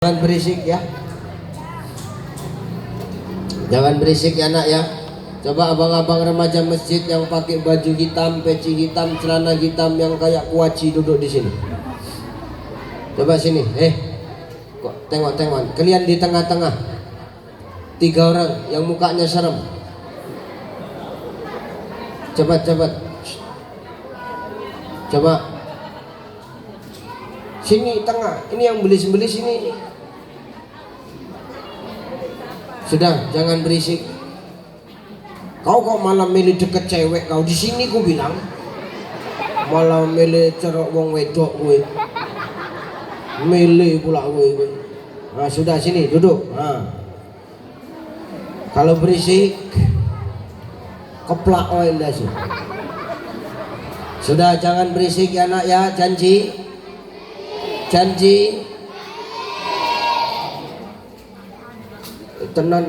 Jangan berisik ya. Jangan berisik ya nak ya. Coba abang-abang remaja masjid yang pakai baju hitam, peci hitam, celana hitam yang kayak kuaci duduk di sini. Coba sini. Kok tengok-tengok. Kalian di tengah-tengah. 3 orang yang mukanya serem. Cepat. Coba. Sini tengah. Ini yang belis-belis ini. Sudah, jangan berisik. Kau kok malah milih deket cewek kau di sini, ku bilang. Malah milih cerok wong wedok gue. Milih pula gue. Nah, sudah sini duduk. Nah. Kalau berisik keplak dah sih. Sudah, jangan berisik ya nak ya, janji. Janji. Tenan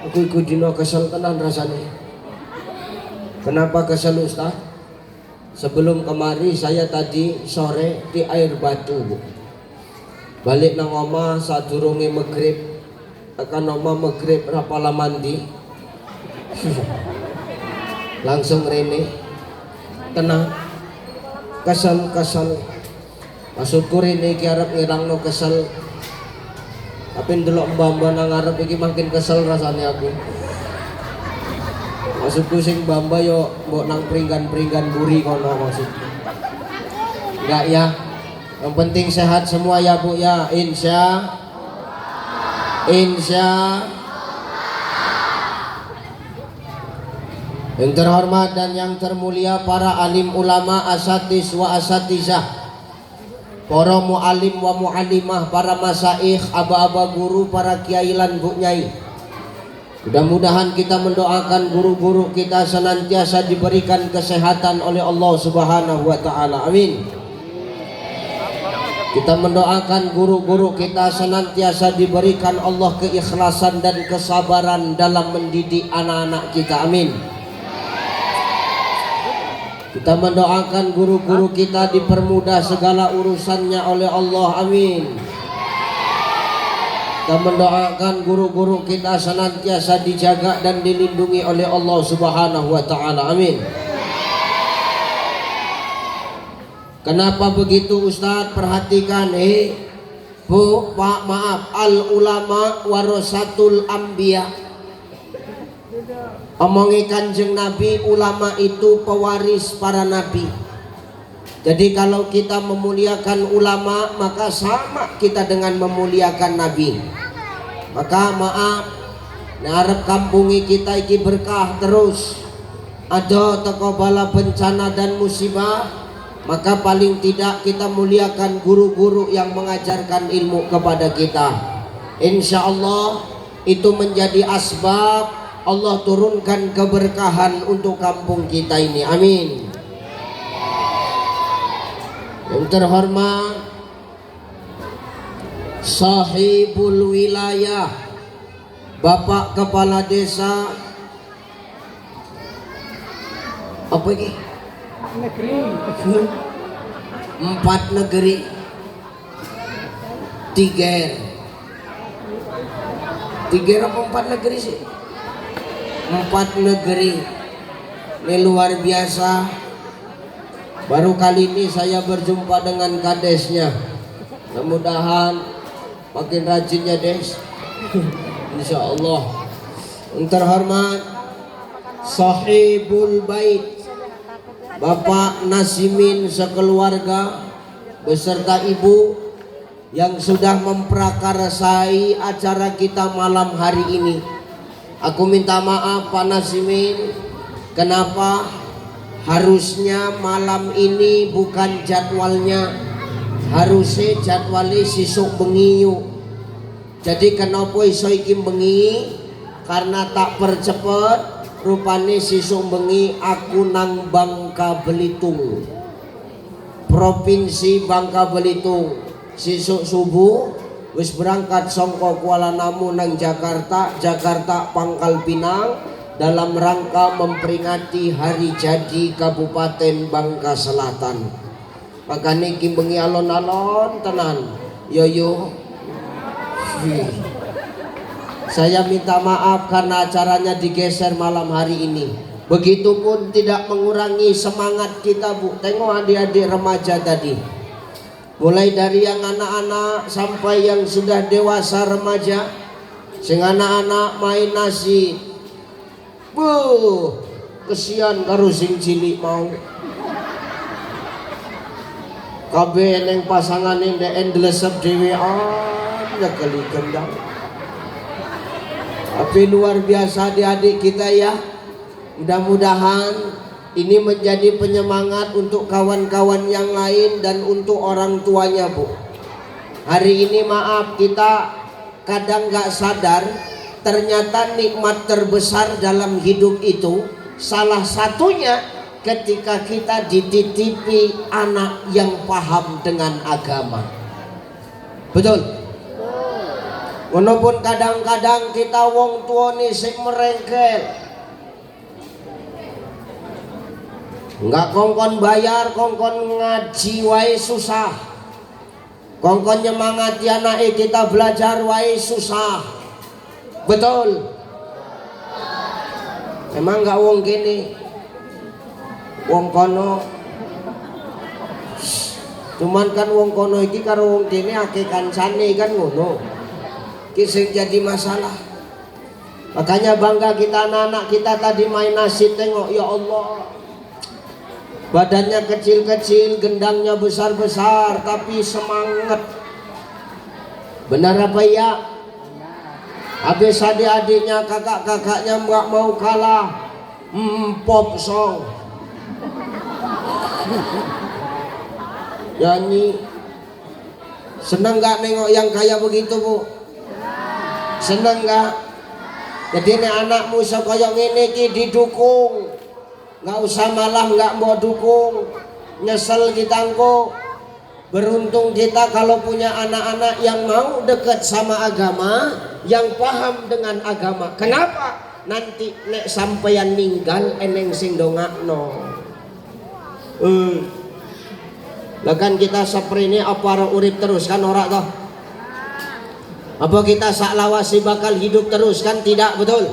aku ikut dino kesel tenan rasanya. Kenapa kesel Ustaz? Sebelum kemari saya tadi sore di air batu, Bu. Balik nang omah sadurunge maghrib, akan omah maghrib rapala mandi. Langsung rene tenang. Kesel. Maksudku rene iki arep ngilangno kesel. Tapi ndelok mbak-mbak nang ngarep iki makin kesel rasanya aku. Maksudku sing mbak yo mbok nang pringgan-pringgan buri kono maksudku. Enggak ya. Yang penting sehat semua ya Bu ya. Insya. Yang terhormat dan yang termulia para alim ulama, asatis wa asatizah, para mu'alim wa mu'alimah, para masaikh, aba-aba guru, para kiai lan bu nyai. Mudah-mudahan kita mendoakan guru-guru kita senantiasa diberikan kesehatan oleh Allah Subhanahu wa taala. Amin. Kita mendoakan guru-guru kita senantiasa diberikan Allah keikhlasan dan kesabaran dalam mendidik anak-anak kita. Amin. Kita mendoakan guru-guru kita dipermudah segala urusannya oleh Allah. Amin. Kita mendoakan guru-guru kita senantiasa dijaga dan dilindungi oleh Allah Subhanahu wa taala. Amin. Kenapa begitu Ustaz? Perhatikan Bu, Pak, maaf. Al ulama warasatul anbiya. Omongi Kanjeng Nabi, ulama itu pewaris para nabi. Jadi kalau kita memuliakan ulama, maka sama kita dengan memuliakan nabi. Maka maaf, ngarep kampungi kita iki berkah terus. Ada teko bala bencana dan musibah, maka paling tidak kita muliakan guru-guru yang mengajarkan ilmu kepada kita. Insya Allah itu menjadi asbab Allah turunkan keberkahan untuk kampung kita ini. Amin. Yang terhormat sahibul wilayah, Bapak Kepala Desa apa ini? Negeri 4 negeri 3 apa 4 negeri sih? 4 negeri. Ini luar biasa. Baru kali ini saya berjumpa dengan kadesnya. Mudah-mudahan makin rajinnya Des. Insya Allah. Yang terhormat sahibul bait, Bapak Nasimin sekeluarga beserta Ibu yang sudah memprakarsai acara kita malam hari ini. Aku minta maaf Pak Nasimin, kenapa harusnya malam ini bukan jadwalnya, harusnya jadwalnya sisuk bengi yuk. Jadi kenapa iso iki bengi? Karena tak percepet rupane sisuk bengi aku nang Bangka Belitung, Provinsi Bangka Belitung. Sisuk subuh wis berangkat songko Kuala Namu nang Jakarta Pangkal Pinang dalam rangka memperingati hari jadi Kabupaten Bangka Selatan. Makanya bengi alon-alon tenan. Yo Saya minta maaf karena acaranya digeser malam hari ini. Begitupun tidak mengurangi semangat kita, Bu. Tengok adik-adik remaja tadi, mulai dari yang anak-anak sampai yang sudah dewasa remaja. Sing anak-anak main nasi, kesian karo sing cilik mau. Kabeh neng pasangan yang endlesep dhewe ya kali gendang. Tapi luar biasa adik-adik kita ya. Mudah-mudahan ini menjadi penyemangat untuk kawan-kawan yang lain dan untuk orang tuanya, Bu. Hari ini maaf kita kadang gak sadar, ternyata nikmat terbesar dalam hidup itu salah satunya ketika kita dititipi anak yang paham dengan agama. Betul? Walaupun kadang-kadang kita wong tua nih sing merengkel, nggak kongkon bayar, kongkon ngaji wae susah, kongkon nyemangati anak kita belajar wae susah. Betul? Emang nggak wong gini, wong kono. Cuman kan wong kono iki karo wong kene akeh kancane kan ngono. Ki sing jadi masalah. Makanya bangga kita anak-anak kita tadi main nasi, tengok ya Allah. Badannya kecil-kecil, gendangnya besar-besar, tapi semangat. Benar apa ya? Habis adik-adiknya, kakak-kakaknya nggak mau kalah. Pop song. Nyanyi. Senang nggak nengok yang kayak begitu, Bu? Senang nggak? Jadi nek anakmu sekoyong ini ki didukung, nggak usah malah nggak mau dukung. Nyesel kita engko. Beruntung kita kalau punya anak-anak yang mau dekat sama agama, yang paham dengan agama. Kenapa? Nanti nek sampeyan ninggal eneng sing dongakno. Lah kan kita seprene apa urip terus kan ora toh? Apa kita saklawasi bakal hidup terus kan tidak, betul?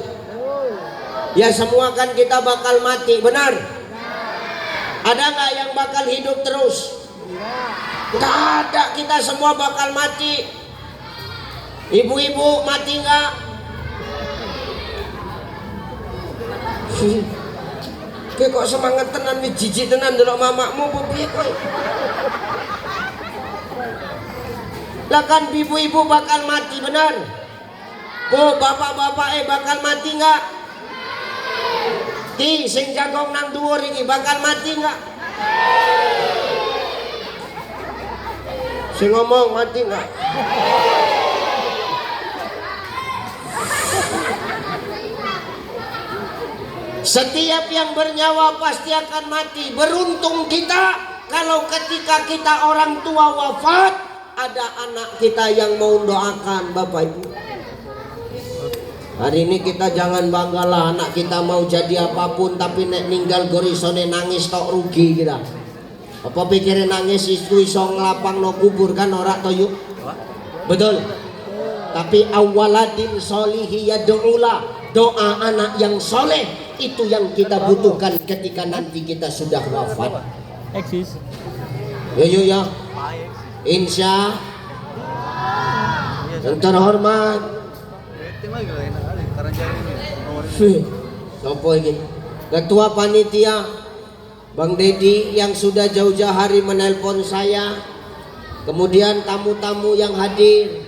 Ya semua kan kita bakal mati, benar? Ada nggak yang bakal hidup terus? Nggak ada, kita semua bakal mati. Ibu-ibu mati nggak? Kowe kok semangat tenan nih, jijik tenan delok mamakmu apa piye kowe? Lah kan ibu-ibu bakal mati, benar? Kok bapak-bapak bakal mati nggak? Ti sing jagong nang dhuwur iki bakal mati nggak? Sing ngomong mati nggak? Setiap yang bernyawa pasti akan mati. Beruntung kita kalau ketika kita orang tua wafat, ada anak kita yang mau doakan, Bapak Ibu. Hari ini kita jangan banggalah anak kita mau jadi apapun, tapi nek ninggal gorisone nangis tok rugi kita. Apa pikirin nangis itu iso ngelapang no kubur kan ora to yuk? Betul. Tapi awaladin solihi yad'ula, doa anak yang soleh itu yang kita butuhkan ketika nanti kita sudah wafat. Eksis. Yo ya. Insya yang terhormat. Sopo ini? Ketua panitia Bang Dedi yang sudah jauh-jauh hari menelpon saya. Kemudian tamu-tamu yang hadir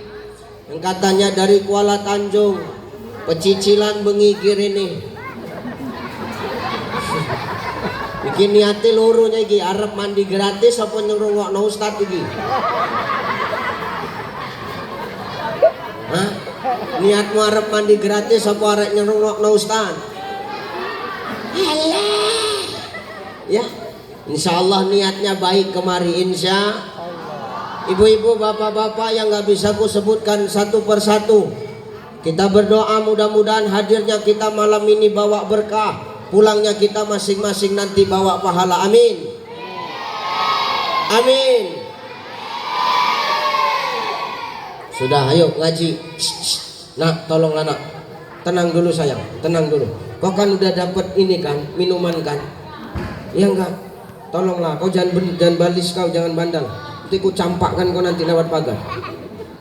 yang katanya dari Kuala Tanjung, pecicilan bengikir ini. Bikin niati lurunya iki arep mandi gratis apa ngrungokno ustaz iki? Hah? Niatmu arep mandi gratis apa arep ngrungokno ustaz? Alah. Ya. Insyaallah niatnya baik kemari insya. Ibu-ibu, bapak-bapak yang nggak bisa ku sebutkan satu persatu. Kita berdoa mudah-mudahan hadirnya kita malam ini bawa berkah, pulangnya kita masing-masing nanti bawa pahala. Amin. Amin. Sudah, ayo ngaji. Nak, tolong anak. Tenang dulu sayang, tenang dulu. Kau kan udah dapat ini kan, minuman kan? Iya enggak? Tolonglah, kau jangan balis kau, jangan bandel. Nanti ku campakkan kau nanti lewat pagar.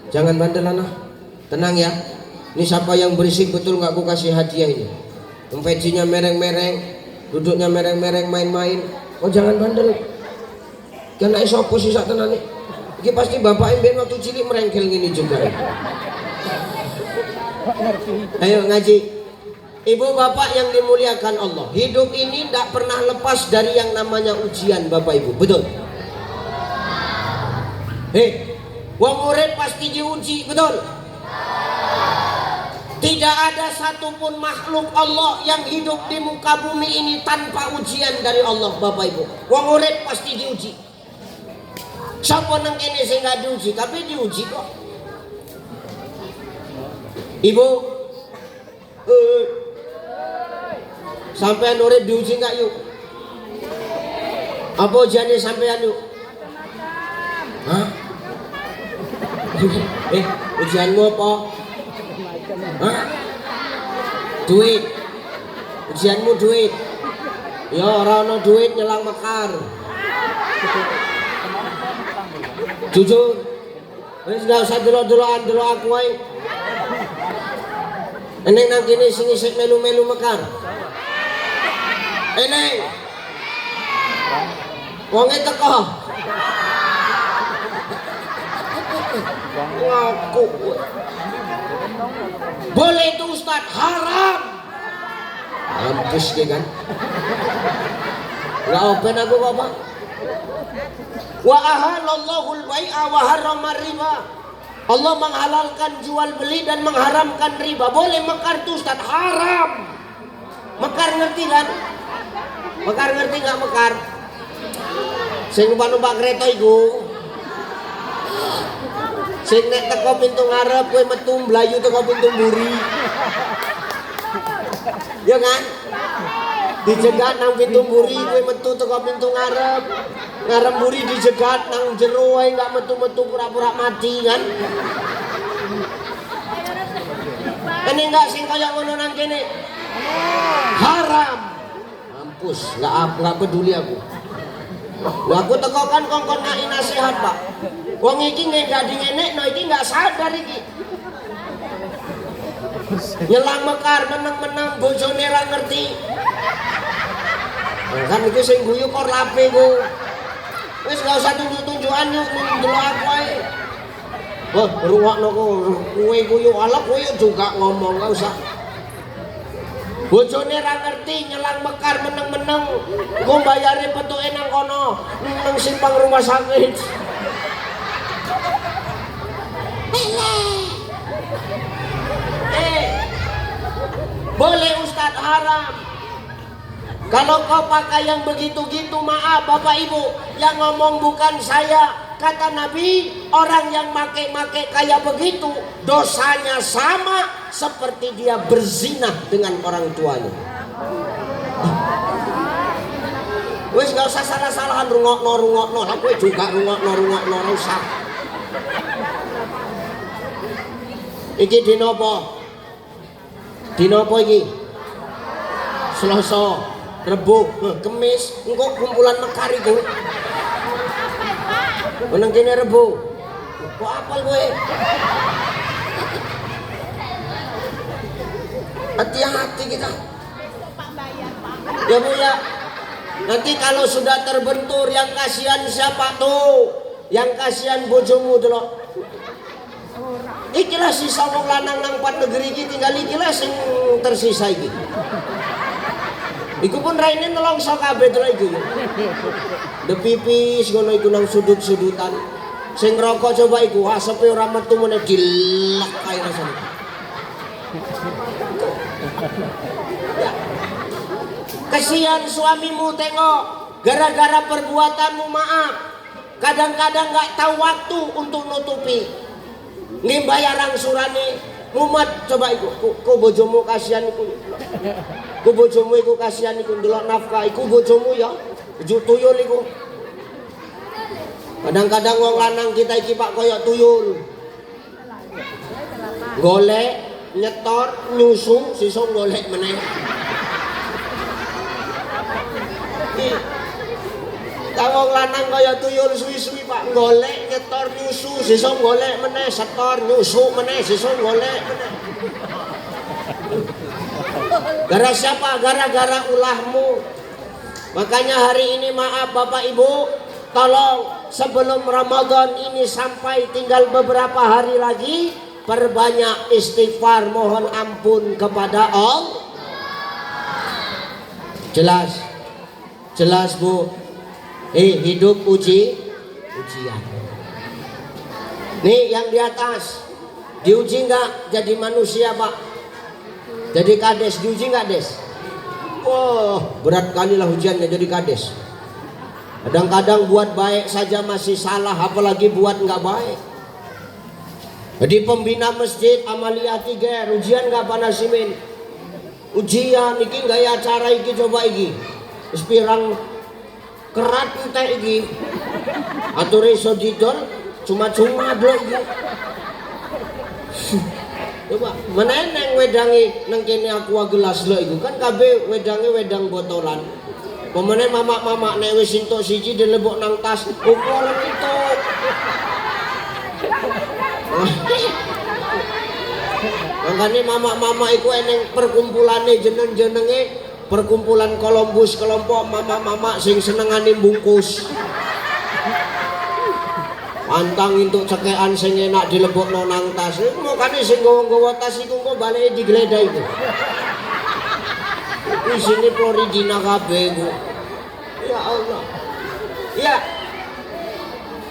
Jangan bandel anak. Tenang ya. Ini siapa yang berisik betul nggak ku kasih hadiah ini. Pecinya mereng-mereng, duduknya mereng-mereng, main-main. Kau jangan bandel. Karena isopo sih sak tenan nih. Iki pasti bapak imben waktu cilik merengkel gini juga. Ayo ngaji. Ibu bapak yang dimuliakan Allah, hidup ini tidak pernah lepas dari yang namanya ujian bapak ibu, betul? Wong murid pasti diuji, betul? Tidak ada satupun makhluk Allah yang hidup di muka bumi ini tanpa ujian dari Allah bapak ibu. Wong murid pasti diuji. Siapa nang kene sing gak diuji, tapi diuji kok. Ibu, sampean urip diuji nggak yuk? Apa ujiannya sampean yuk? Hah? Ujianmu apa? Hah? Duit. Ujianmu duit. Ya ora ono duit nyelang mekar. Jujur. Wis gak usah delok-delokan delok aku wae. Eneng nang kene sing isih melu-melu mekar. Eneng. Wonge teko. Ngaku. Boleh itu Ustaz, haram. Mampus dia kan. Gak open aku bapak. Wa ahalallahu al-bai'a wa harrama riba. Allah menghalalkan jual beli dan mengharamkan riba. Boleh mekar tuh Ustaz, haram. Mekar ngerti kan? Mekar ngerti nggak mekar? Sing numpak kereta iku. Sing nek teko pintu ngarep kowe metu mlayu teko pintu mburi. Ya kan? Dijegat nang pintu mburi kowe metu teko pintu ngarep. Ngarep mburi dijegat nang jero wae enggak metu-metu pura-pura mati kan? Ini enggak sing kaya ngono nang kene. Haram. Mampus, enggak peduli aku. Lah aku teko kan kongkon ngai nasihat, Pak. Wong iki nek gak dingenekno iki enggak sadar iki. Nyelang mekar meneng-meneng bojone ra ngerti. Kan iki sing guyu kor lape ku. Wis gak usah tunjuk-tunjukan yuk ndelok aku ae. Wah, ruwakno kowe guyu ala kowe juga ngomong gak usah. Bojone ra ngerti nyelang mekar meneng-meneng. Ku bayare petuke nang kono, nang simpang rumah sakit. Boleh Ustadz haram. Kalau kau pakai yang begitu-gitu, maaf Bapak Ibu, yang ngomong bukan saya. Kata Nabi, orang yang make-make kayak begitu, dosanya sama seperti dia berzina dengan orang tuanya. Wes gak usah salah-salahan rungokno, aku juga rungokno rusak. Iki dino apa? Dino apa iki? Selasa, Rebo, Kemis, engko kumpulan mekar iku. Meneng kene Rebo. Kok apal kowe? Hati-hati kita. Ya Bu ya. Nanti kalau sudah terbentur yang kasihan siapa tuh? Yang kasihan bojomu delok. Ikilah sisa wong lanang nang pat negeri iki tinggal ikilah sing tersisa iki. Iku pun raine nelongso kabeh delok iku. De pipis ngono iku nang sudut-sudutan. Sing rokok coba iku asepe ora metu meneh dilek kae rasane. Kesian suamimu tengok gara-gara perbuatanmu maaf. Kadang-kadang nggak tahu waktu untuk nutupi. Nggih bayaran surane mumet coba iku ku bojomu kasihan iku. Ku bojomu iku kasihan iku ndelok nafkah iku bojomu ya. Juk tuyul iku. Kadang-kadang wong lanang kita iki Pak koyok tuyul. golek nyetor nyusu sisuk golek meneh. Wong lanang kaya tuyul suwi-suwi Pak, golek nyetor nyusu sesuk golek meneh, setor nyusu meneh sesuk golek meneh. Gara siapa? Gara-gara ulahmu. Makanya hari ini maaf Bapak Ibu, tolong sebelum Ramadan ini sampai tinggal beberapa hari lagi, perbanyak istighfar, mohon ampun kepada Allah. Jelas Bu. Hidup ujian. Nih yang di atas diuji nggak jadi manusia Pak? Jadi kades diuji nggak des? Oh berat kali lah ujiannya jadi kades. Kadang-kadang buat baik saja masih salah, apalagi buat nggak baik. Jadi pembina masjid Amalia 3 ujian nggak panasimin? Ujian iki nggak ya acara iki coba iki. Pirang kerat entek iki. Atur iso didol cuma-cuma blok iki. Coba meneneng wedangi nang kene aqua gelas lho iku kan kabeh wedange wedang botolan. Pemene mamak-mamak nek wis entuk siji dilebok nang tas, ukuran itu. Makane mamak-mamak iku eneng perkumpulane jeneng-jenenge perkumpulan Columbus, kelompok mama-mama sing senengane bungkus. Pantang untuk cekean sing enak dilebokno nang tas. Makane sing nggawa tas iku kok baleke digledah itu. Isine Floridina kabeh iku. Ya Allah. Ya.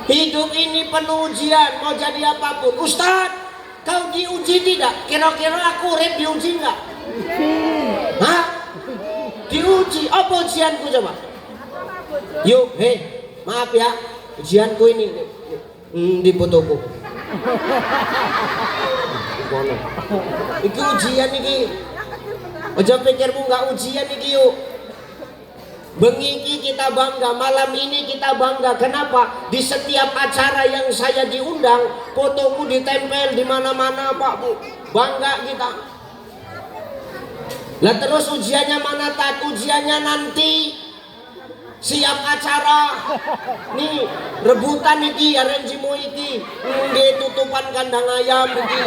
Hidup ini penuh ujian, mau jadi apapun. Ustaz, kau diuji tidak? Kira-kira aku urip diuji enggak? Hah? Diuji, apa ujianku coba? Yuk, maaf ya, ujianku ini di fotoku. Iki ujian iki. Aja pikirmu nggak ujian iki yuk. Bengi iki kita bangga, malam ini kita bangga. Kenapa? Di setiap acara yang saya diundang, fotoku ditempel di mana-mana Pak Bu. Bangga kita. Lah terus ujiannya mana tak? Ujiannya nanti siap acara. Nih rebutan iki arenjimu iki. Nggih tutupan kandang ayam iki.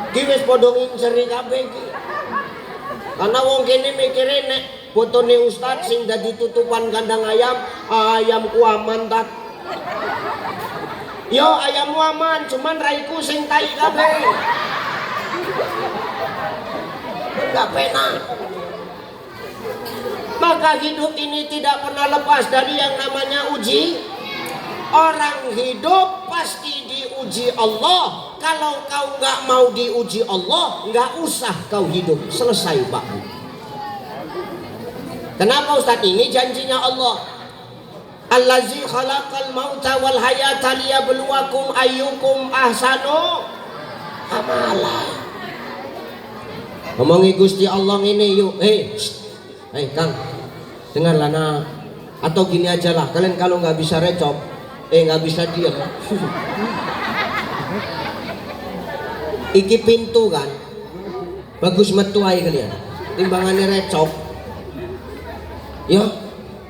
Ki wis padha nginceri kabeh iki. Karena wong kene mikire nek fotone ustaz sing dadi tutupan kandang ayam, ayamku aman tak. Yo ayammu aman, cuman raiku sing tai kabeh. Enggak penak. Maka hidup ini tidak pernah lepas dari yang namanya uji. Orang hidup pasti diuji Allah. Kalau kau nggak mau diuji Allah, nggak usah kau hidup. Selesai Pak. Kenapa Ustaz? Ini janjinya Allah. Allazi khalaqal mauta wal hayata liyabluwakum ayyukum ahsanu amala. Ngomongi Gusti Allah ini yuk. Kang, dengarlah nah. Atau gini aja lah, kalian kalau nggak bisa recok, nggak bisa diam. Iki pintu kan, bagus metu aja kalian. Timbangannya recok. Ya,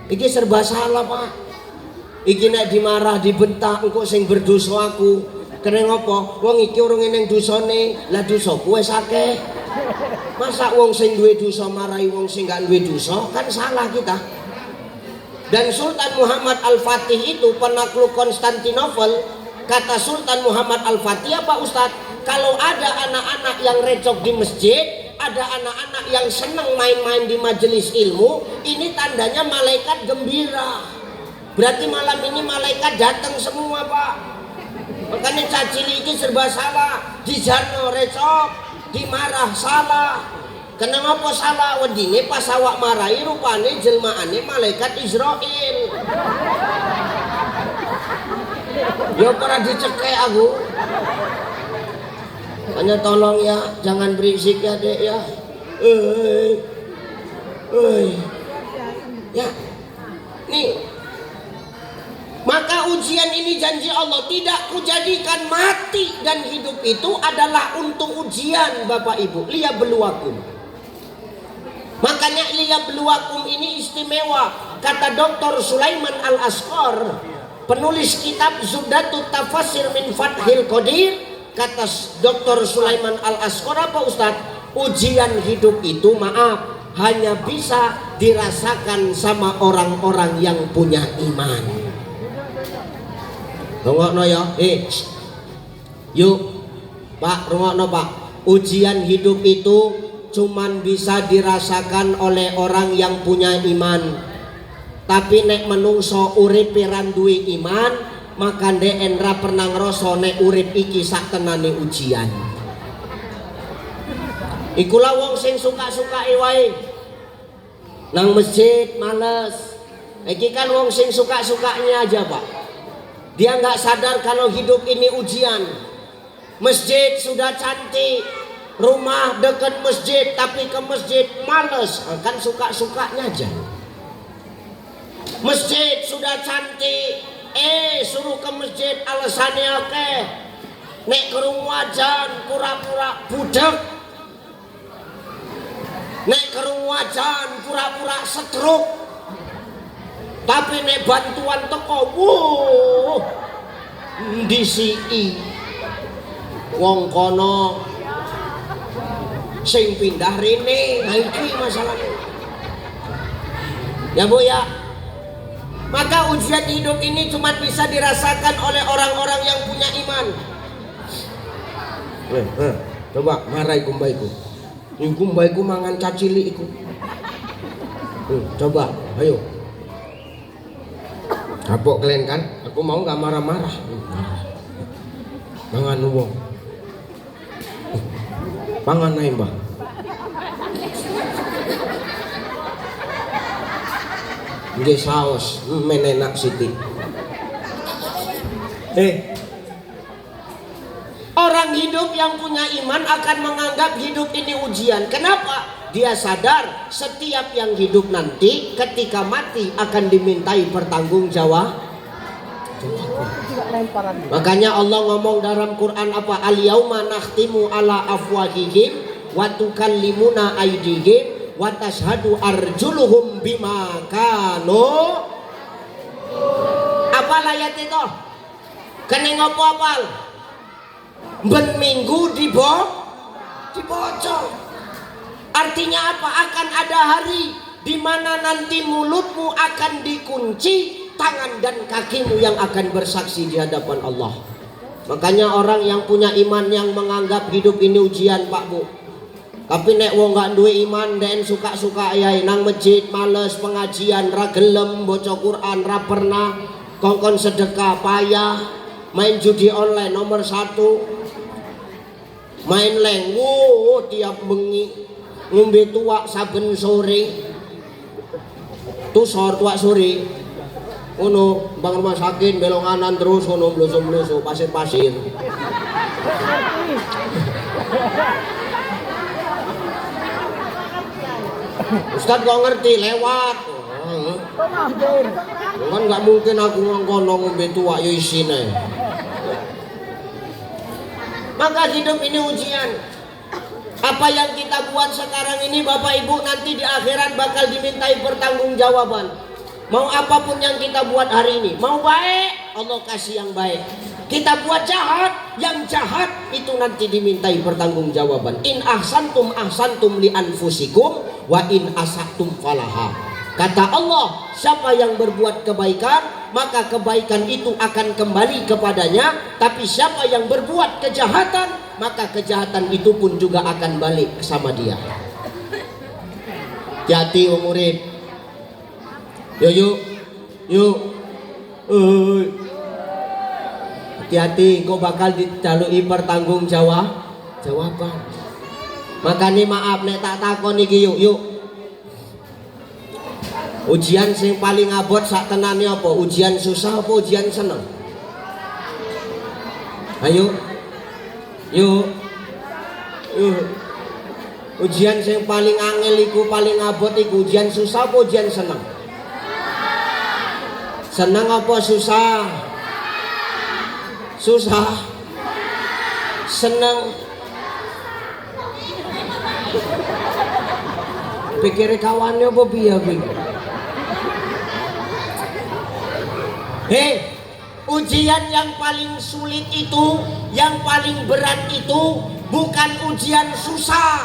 iki serba salah Pak. Iki nek dimarah, dibentak, engkau sing berdosa aku. Kene ngopo? Wong iki urung eneng dosane, lah dosaku wis akeh. Masa wong sing duwe dosa marahi wong sing gak duwe dosa, kan salah kita. Dan Sultan Muhammad Al-Fatih itu penakluk Konstantinopel, kata Sultan Muhammad Al-Fatih apa Ustadz? Kalau ada anak-anak yang recok di masjid, ada anak-anak yang senang main-main di majelis ilmu, ini tandanya malaikat gembira. Berarti malam ini malaikat datang semua Pak. Makanya cacili ini serba salah, dijarno recok, dimarah salah. Kenapa salah? Wedine pas awak marahi rupane jelmaane malaikat Israel. Ya pernah dicekek aku. Hanya tolong ya, jangan berisik ya Dek ya. Ya. Nih. Maka ujian ini janji Allah, tidak kujadikan mati dan hidup itu adalah untuk ujian Bapak Ibu. Liyabluwakum. Makanya liyabluwakum ini istimewa. Kata Dr. Sulaiman Al-Asqar, penulis kitab Zubdatut Tafasir min Fathil Qadir, kata Dr. Sulaiman Al-Asqar, apa Ustaz? Ujian hidup itu maaf hanya bisa dirasakan sama orang-orang yang punya iman. Rungokno ya, yuk Pak, rungokno Pak. Ujian hidup itu cuman bisa dirasakan oleh orang yang punya iman. Tapi nek menungso urip piran duwe iman, maka ndek enra pernah ngrasa nek urip iki sak tenane ujian. Ikulah wong sing suka-suka wae nang masjid males. Iki kan wong sing suka-sukanya aja Pak. Dia nggak sadar kalau hidup ini ujian. Masjid sudah cantik, rumah dekat masjid, tapi ke masjid males, kan suka-sukanya aja. Masjid sudah cantik, suruh ke masjid alasannya oke. Nek kerung wajan pura-pura budak. Nek kerung wajan pura-pura stroke. Tapi nek bantuan teko, DCI wong kono sing pindah rene, nah iki masalahnya. Ya Bu ya. Maka ujian hidup ini cuma bisa dirasakan oleh orang-orang yang punya iman. Coba marai kumbaiku. Ini kumbaiku mangan cacili iku. Coba, ayo. Kapok kalian kan? Aku mau nggak marah-marah. Mangan wong. Pangan naik Mbah. Nggih saos menenak siti. Orang hidup yang punya iman akan menganggap hidup ini ujian. Kenapa? Dia sadar setiap yang hidup nanti ketika mati akan dimintai pertanggungjawaban. Makanya Allah ngomong dalam Quran apa? Al-yauma nakhtimu ala afwahihim wa tukallimuna aydihim wa tashhadu arjuluhum bima kanu. Apa ayat itu? Kene ngopo apal? Ben minggu dibocor. Artinya apa? Akan ada hari di mana nanti mulutmu akan dikunci, tangan dan kakimu yang akan bersaksi di hadapan Allah. Makanya orang yang punya iman yang menganggap hidup ini ujian Pak Bu. Tapi nek wong gak duwe iman dan suka-suka ayai nang masjid males pengajian, ra gelem baca Quran, ra pernah kongkon sedekah, payah, main judi online nomor 1, main leng, tiap bengi ngombe tuak saben sore. Tuak sore. Ono bang rumah sakit belok kanan terus ono blusu-blusu pasir-pasir. Ustaz kok ngerti lewat. Kan nggak mungkin aku ngongkono ngombe tuak yo isine. Maka hidup ini ujian. Apa yang kita buat sekarang ini Bapak Ibu nanti di akhirat bakal dimintai pertanggungjawaban. Mau apapun yang kita buat hari ini, mau baik Allah kasih yang baik. Kita buat jahat, yang jahat itu nanti dimintai pertanggungjawaban. In ahsantum ahsantum li anfusikum wa in asatum falaha. Kata Allah, siapa yang berbuat kebaikan maka kebaikan itu akan kembali kepadanya. Tapi siapa yang berbuat kejahatan maka kejahatan itu pun juga akan balik sama dia. Hati umurip. Yuk. Hati-hati, kau bakal dijalui pertanggungjawaban. Makanya maaf nek tak takon iki yuk. Ujian sing paling abot sak tenane apa? Ujian susah apa ujian seneng? Ayo. Yuk. Ujian sing paling angel iku paling abot iku ujian susah apa ujian seneng? Senang apa susah? Susah. Senang. Pikir kawannya apa piye kuwi? Hei, ujian yang paling sulit itu, yang paling berat itu bukan ujian susah.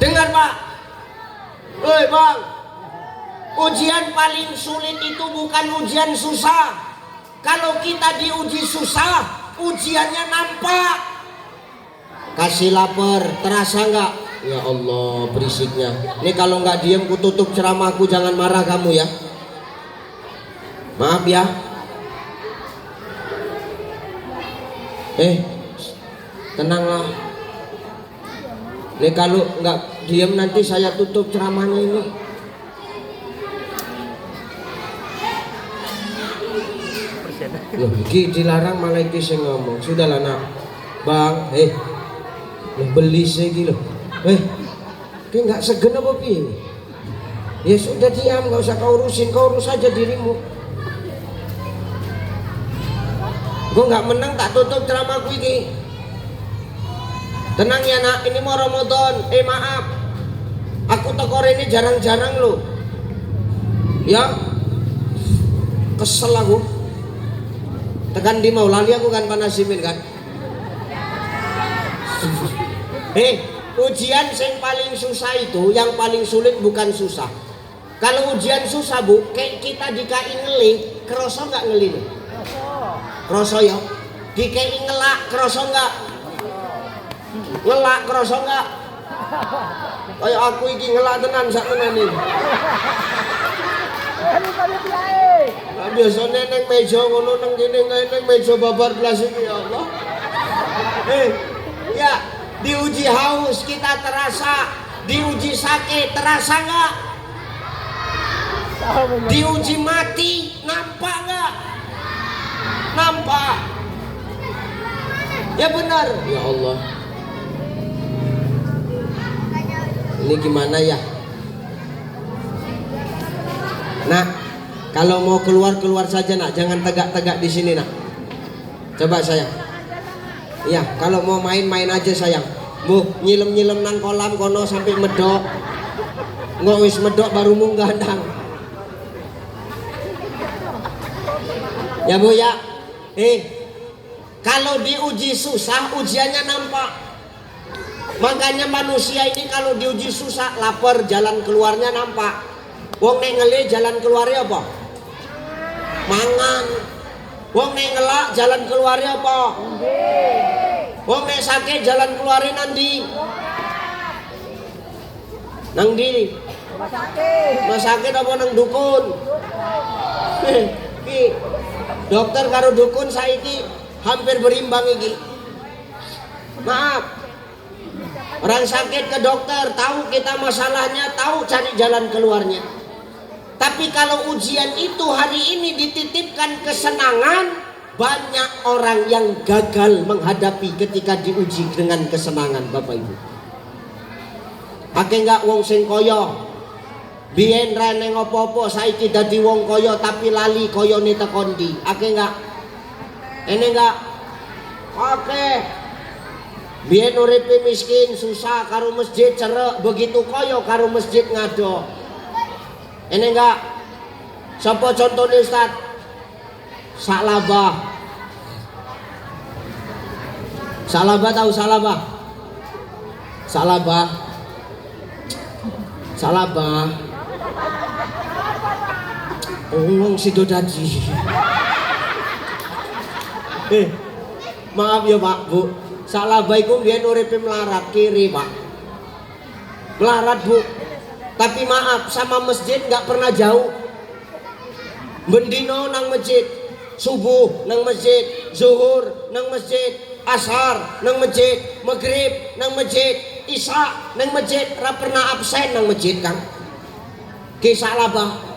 Dengar Pak. Hei Bang, ujian paling sulit itu bukan ujian susah. Kalau kita diuji susah, ujiannya nampak. Kasih lapar, terasa nggak? Ya Allah, berisiknya. Ini kalau nggak diem, ku tutup ceramahku, jangan marah kamu ya. Maaf ya. Tenanglah. Ini kalau nggak diem nanti saya tutup ceramahnya ini. Loh, iki dilarang malah iki sing ngomong. Sudahlah nak. Bang, beli sih gitu. Kayak nggak segen apa piye? Ya sudah diam, nggak usah kau urusin, kau urus saja dirimu. Gue nggak menang tak tutup ceramahku ini. Tenang ya nak, ini mau Ramadan. Maaf, aku tekor ini jarang-jarang loh. Ya, kesel aku. Tekan di mau lali aku kan panasimin kan. Ujian yang paling susah itu, yang paling sulit bukan susah. Kalau ujian susah bu, kayak kita dikai ngeli, kerosok nggak ngeli? Kerosok ya. Dikai ngelak, kerosok nggak? Ngelak, kerosok nggak? Kayak aku iki ngelak tenan sak tenan ini. Biasanya neng meja ngono neng gini neng meja babar belas ini ya Allah. Ya. Diuji haus kita terasa, diuji sakit terasa nggak? Diuji mati nampak nggak? Nampak. Ya benar. Ya Allah. Ini gimana ya? Nah, kalau mau keluar saja nak, jangan tegak-tegak di sini nak. Coba sayang. Ya, kalau mau main aja sayang. Bu, nyilem nang kolam kono sampai medok. Nggak wis medok baru munggah ndang. Ya Bu ya. Kalau diuji susah, ujiannya nampak. Makanya manusia ini kalau diuji susah, lapar, jalan keluarnya nampak. Wong nek ngele jalan keluarnya apa? Mangan. Wong nek ngelak jalan keluarnya apa? Wong nek sakit jalan keluarin nanti. Nang di rumah sakit apa nang dukun? Dokter karo dukun saiki hampir berimbang iki. Maaf. Orang sakit ke dokter, tahu kita masalahnya, tahu cari jalan keluarnya. Tapi kalau ujian itu hari ini dititipkan kesenangan, banyak orang yang gagal menghadapi ketika diuji dengan kesenangan Bapak Ibu. Ake enggak wong sing kaya biyen ra neng opo-opo saiki dadi wong kaya tapi lali kayane tekondi. Ake enggak? Ene enggak? Oke. Biyen uripe miskin susah karo masjid cerek, begitu kaya karo masjid ngado. Ene enggak? Sapa contone Ustaz? Salabah. Salabah tahu salabah? Salabah. Salabah. Wong sido dadi. Maaf ya Pak, Bu. Salabah iku biyen uripe melarat kiri, Pak. Melarat, Bu. Tapi maaf, sama masjid nggak pernah jauh. Bendino nang masjid, subuh nang masjid, zuhur nang masjid, asar nang masjid, maghrib nang masjid, isya nang masjid, ra pernah absen nang masjid Kang. Ki Salabah.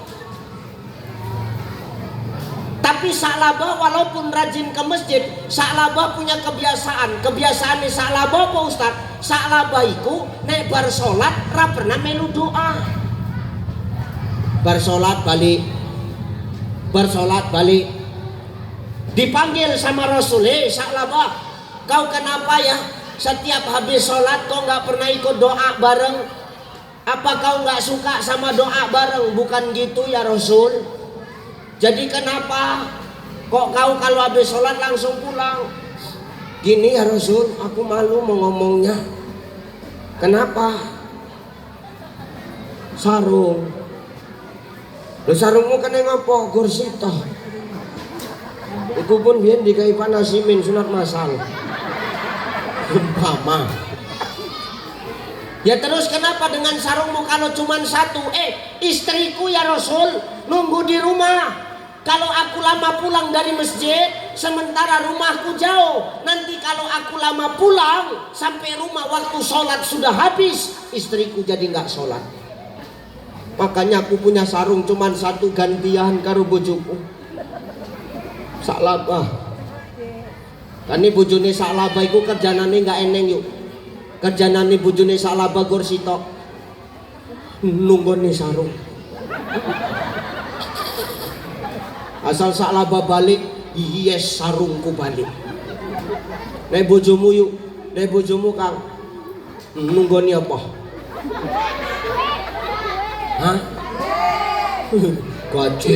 Tapi Salabah walaupun rajin ke masjid, Salabah punya kebiasaan. Kebiasaan Salabah apa Ustaz? Salabah iku nek bar salat ra pernah melu doa. Bar salat balik bersolat balik. Dipanggil sama Rasul, Sa'labah, kau kenapa ya setiap habis sholat kau nggak pernah ikut doa bareng? Apa kau nggak suka sama doa bareng? Bukan gitu ya Rasul. Jadi kenapa kok kau kalau habis sholat langsung pulang? Gini ya Rasul, aku malu mau ngomongnya. Kenapa? Sarung. Sarungmu kena ngopo? Gursito. Iku pun biyen dikai panasimin sunat masal. Umpama. Ya terus kenapa dengan sarungmu kalau cuma satu? Istriku ya Rasul nunggu di rumah. Kalau aku lama pulang dari masjid, sementara rumahku jauh. Nanti kalau aku lama pulang sampai rumah waktu sholat sudah habis, istriku jadi nggak sholat. Makanya aku punya sarung cuma satu gantian karo bojoku. Sa'labah. Kan ini bojone Sa'labah iku kerjanane nggak eneng yuk. Kerjanane bojone Sa'labah gor sitok nunggone sarung. Asal Sa'labah balik, yes sarungku balik. Nek bojomu yuk, nek bojomu Kang nunggoni apa? Hah? Gaji.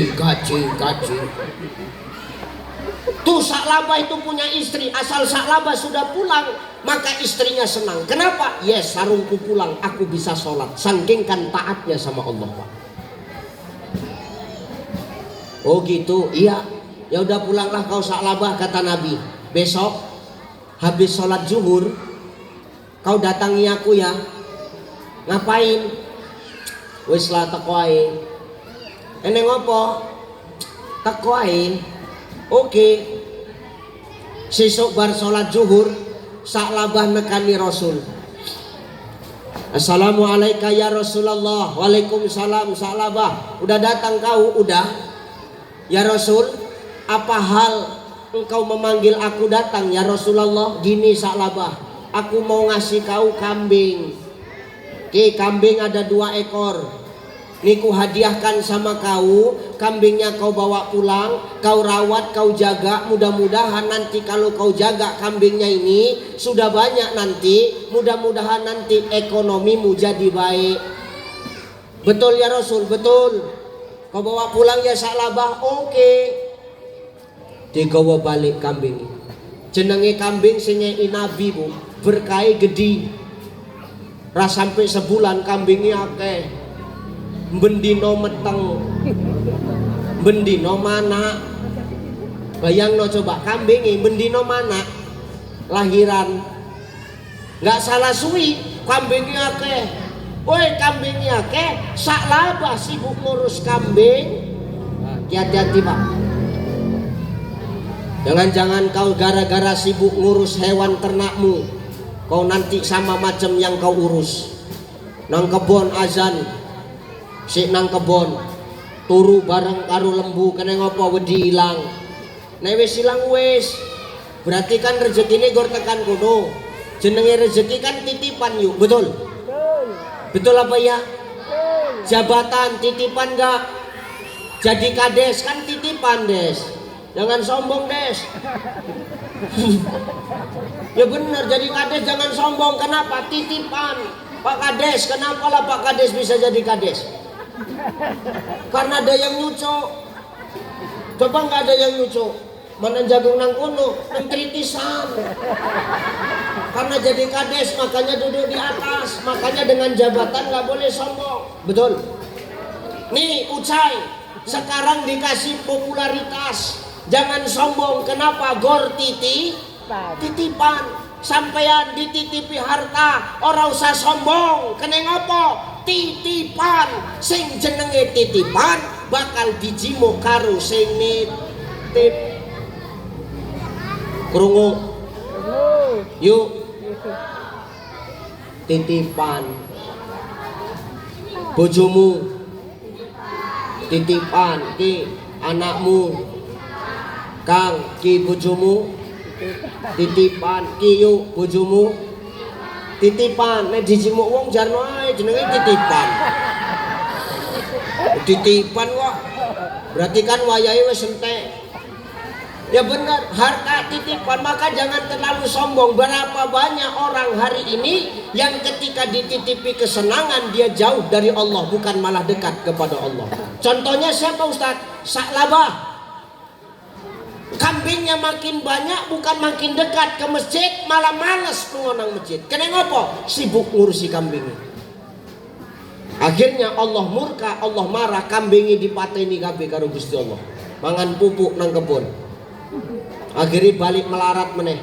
Tuh Sa'labah itu punya istri, asal Sa'labah sudah pulang maka istrinya senang. Kenapa? Yes, sarungku pulang, aku bisa sholat. Saking kan taatnya sama Allah, Pak. Oh gitu, iya. Ya udah pulanglah kau Sa'labah, kata Nabi. Besok habis sholat zuhur kau datangi aku ya. Ngapain? Wis lah tekoai. Eneng apa? Tekoai. Oke. Sesuk bar sholat zuhur Sa'labah nekani Rasul. Assalamualaikum ya Rasulullah. Waalaikumsalam. Sa'labah, udah datang kau? Udah. Ya Rasul, apa hal engkau memanggil aku datang ya Rasulullah? Gini Sa'labah, aku mau ngasih kau kambing. Oke, kambing ada 2 ekor. Niku hadiahkan sama kau. Kambingnya kau bawa pulang, kau rawat, kau jaga. Mudah-mudahan nanti kalau kau jaga kambingnya ini sudah banyak nanti, mudah-mudahan nanti ekonomimu jadi baik. Betul ya Rasul? Betul. Kau bawa pulang ya Sa'labah? Oke. Digawa balik kambing. Jenenge kambing senyai Nabi bu, berkai gede. Ras sampai sebulan kambingnya akeh. Bendino meteng, bendino mana? Bayangno coba kambingnya bendino mana? Lahiran. Nggak salah suwi, kambingnya akeh. Woi kambingnya akeh, Sa'labah sibuk ngurus kambing. Hati-hati Pak. Jangan-jangan kau gara-gara sibuk ngurus hewan ternakmu, kau nanti sama macam yang kau urus. Nang kebon azan, si nang kebon turu bareng karo lembu, kena ngopo wedi ilang. Nek wis ilang wis, berarti kan rezekine gor tekan kono. Jenenge rezeki kan titipan yuk, betul? Betul apa ya? Jabatan titipan enggak? Jadi kades kan titipan des. Jangan sombong des. Ya benar, jadi kades jangan sombong. Kenapa? Titipan. Pak Kades, kenapa lah Pak Kades bisa jadi kades? Karena ada yang nyucuk. Coba nggak ada yang nyucuk, mana jagung nang kuno, nang kritisan. Karena jadi kades makanya duduk di atas, makanya dengan jabatan nggak boleh sombong. Betul. Nih Ucai sekarang dikasih popularitas, jangan sombong. Kenapa? Gor titipan. Sampeyan dititipi harta, ora usah sombong. Kene ngopo? Titipan. Sing jenenge titipan bakal dijimo karo sing nitip. Krungu? Yuk. Titipan. Bojomu titipan, ki anakmu. Kang, ki bojomu titipan, kiyu bojomu titipan. Nek dijimuk wong jarno ae jenenge titipan. Titipan kok Berarti kan wayahe wis entek. Ya benar, harta titipan, maka jangan terlalu sombong. Berapa banyak orang hari ini yang ketika dititipi kesenangan dia jauh dari Allah, bukan malah dekat kepada Allah. Contohnya siapa Ustadz? Sa'labah. Kambingnya makin banyak, bukan makin dekat ke masjid, malah malas mengonang masjid. Kenapa? Sibuk ngurusi kambingnya. Akhirnya Allah murka, Allah marah, kambingnya dipateni kabeh karo Gusti Allah. Mangan pupuk nang kebun. Akhirnya balik melarat meneh,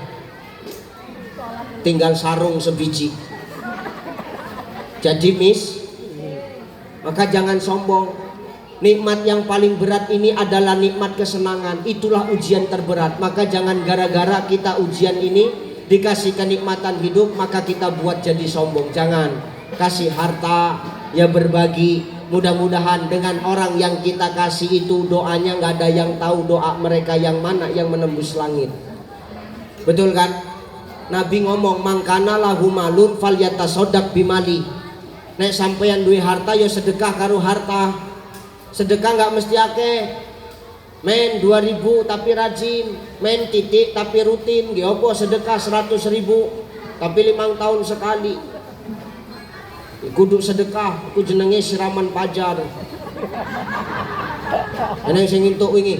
tinggal sarung sebiji. Jadi maka jangan sombong. Nikmat yang paling berat ini adalah nikmat kesenangan. Itulah ujian terberat. Maka jangan gara-gara kita ujian ini dikasih kenikmatan hidup maka kita buat jadi sombong. Jangan. Kasih harta, ya berbagi. Mudah-mudahan dengan orang yang kita kasih itu doanya nggak ada yang tahu doa mereka yang mana yang menembus langit. Betul kan? Nabi ngomong mangkana lahu malun falyatasaddaq bimali. Nek sampeyan duwe harta ya sedekah karo harta. Sedekah nggak mesti akeh. Men 2000 tapi rajin, men titik tapi rutin. Nggih apa sedekah 100.000 tapi 5 tahun sekali. Kudu sedekah, ku jenenge siraman pajar. Eneng sing entuk wingi.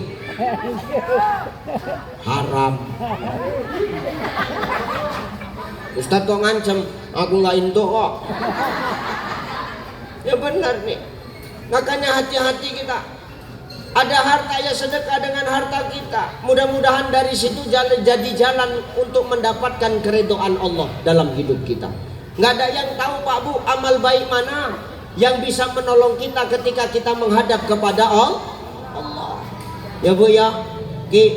Haram. Ustaz kok ngancam, aku nggak entuk kok. Ya benar nih. Makanya hati-hati kita. Ada harta ya sedekah dengan harta kita. Mudah-mudahan dari situ jadi jalan untuk mendapatkan keridhaan Allah dalam hidup kita. Nggak ada yang tahu Pak Bu amal baik mana yang bisa menolong kita ketika kita menghadap kepada Allah. Ya Bu ya.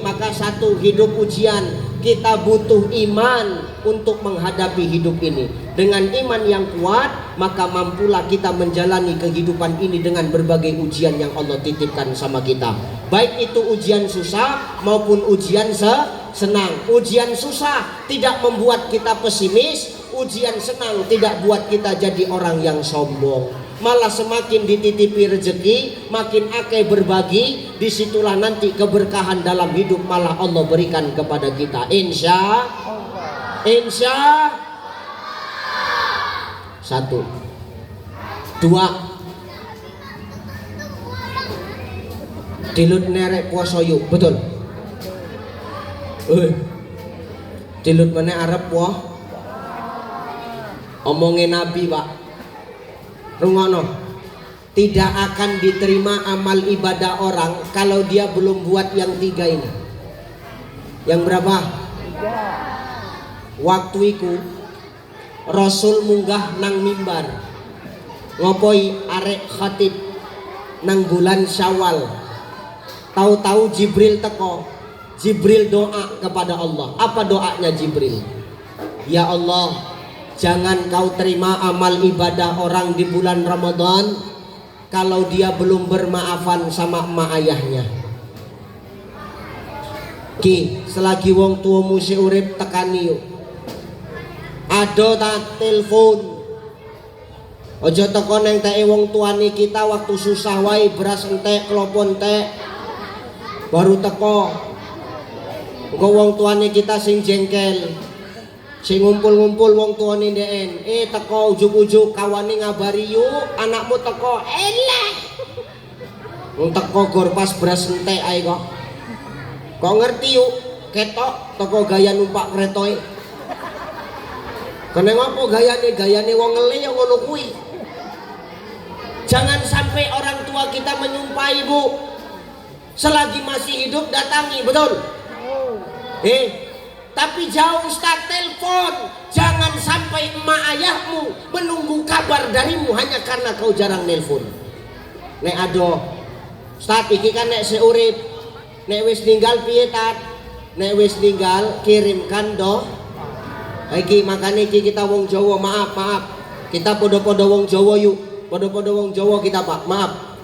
Maka satu, hidup ujian. Kita butuh iman untuk menghadapi hidup ini. Dengan iman yang kuat, maka mampulah kita menjalani kehidupan ini dengan berbagai ujian yang Allah titipkan sama kita. Baik itu ujian susah maupun ujian senang. Ujian susah tidak membuat kita pesimis. Ujian senang tidak buat kita jadi orang yang sombong. Malah semakin dititipi rezeki, makin akeh berbagi, disitulah nanti keberkahan dalam hidup malah Allah berikan kepada kita. Insya satu, dua, dilut nerek puasa yuk, betul. Dilut mana Arab puasa? Omongin Nabi Pak, rungono, tidak akan diterima amal ibadah orang kalau dia belum buat yang 3 ini. Yang berapa? 3. Waktu itu Rasul munggah nang mimbar ngopoi arek khatib nang bulan Syawal. Tahu-tahu Jibril teko. Jibril doa kepada Allah. Apa doanya Jibril? Ya Allah, jangan kau terima amal ibadah orang di bulan Ramadan kalau dia belum bermaafan sama emak ayahnya. Ki, selagi wong tua musi urip tekani yuk. Ado tak telepon. Ojo teko neng teke wong tuane kita waktu susah wae beras entek, klopo entek. Baru teko. Engko wong tuane kita sing jengkel. Sing ngumpul-ngumpul wong tuane ndeken, teko ujug-ujug kawane ngabari yuk, anakmu teko, eleh. Wong teko gor pas beras entek ae kok. Kok ngerti yuk, ketok teko gaya numpak keretoe. Kene ngopo gayane wong ngele ya ngono kuwi. Jangan sampai orang tua kita menyumpahi Bu. Selagi masih hidup datangi, betul? Tapi jauh Ustaz telepon. Jangan sampai emak ayahmu menunggu kabar darimu hanya karena kau jarang nelpon. Nek ado Ustaz iki kan nek seurip, nek wis ninggal piye tat? Nek wis ninggal kirimkan do. Iki makane iki kita wong Jawa, maaf. Kita podo-podo wong Jawa yuk. Podo-podo wong Jawa kita Pak, maaf.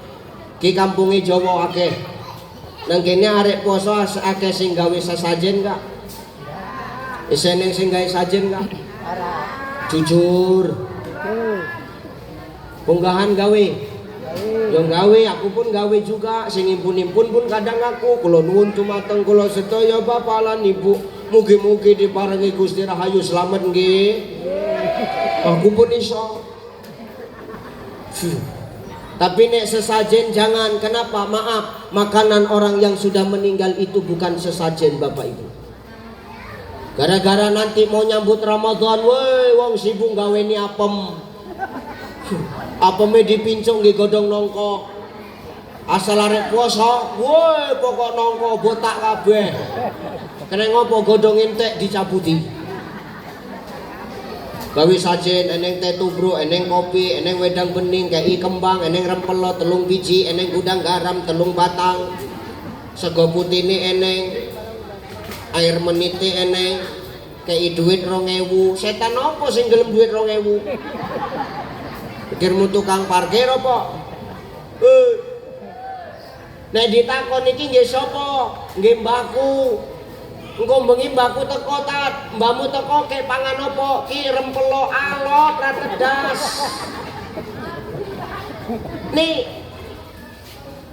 Ki kampunge Jawa akeh. Nang kene arek poso akeh sing gawe sesajen gak? Iseneng sing gawe sajen gak? Jujur. Punggahan gawe. Yang gawe, aku pun gawe juga. Sing impun-impun pun kadang aku. Kula nuwun dumateng kula sedaya bapak lan ibu. Mugi-mugi diparingi Gusti Rahayu slamet nggih. Aku pun iso. Tapi nek sesajen jangan. Kenapa? Maaf, makanan orang yang sudah meninggal itu bukan sesajen Bapak Ibu. Gara-gara nanti mau nyambut Ramadan, woi wong sibuk gaweni apem. Apeme dipincung nggih godhong nongko. Asal arek puasa, woi pokok nongko botak kabeh. Kena ngopo godhong entek dicabuti. Gawe sajen eneng teh tubruk, eneng kopi, eneng wedang bening, kei kembang, eneng rempelo 3 biji, eneng gudang garam 3 batang. Sego putih ini eneng, air meniti eneng, kei duit 2.000. Setan opo sing gelem duit 2.000? Pikirmu tukang parkir apa? Nek ditakon iki nggih sapa? Nggih mbahku. Engko bengi mbahku teko tat, mbahmu teko ke pangan apa? Ki rempelo alot ra tedas. Nih.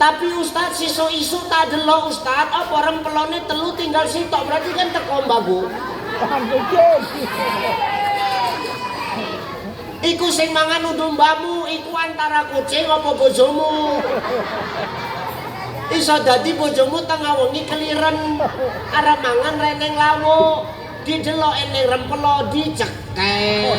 Tapi Ustaz siso isu tak delok Ustaz, apa rempelone 3 tinggal sitok berarti kan teko mbahku. Iku sing mangan udu mbahmu, iku antara kucing apa bojomu? Iso dadi bojomu tengah wengi keliren arep mangan reneng lawuk, didelok eneng rempelo dicekel.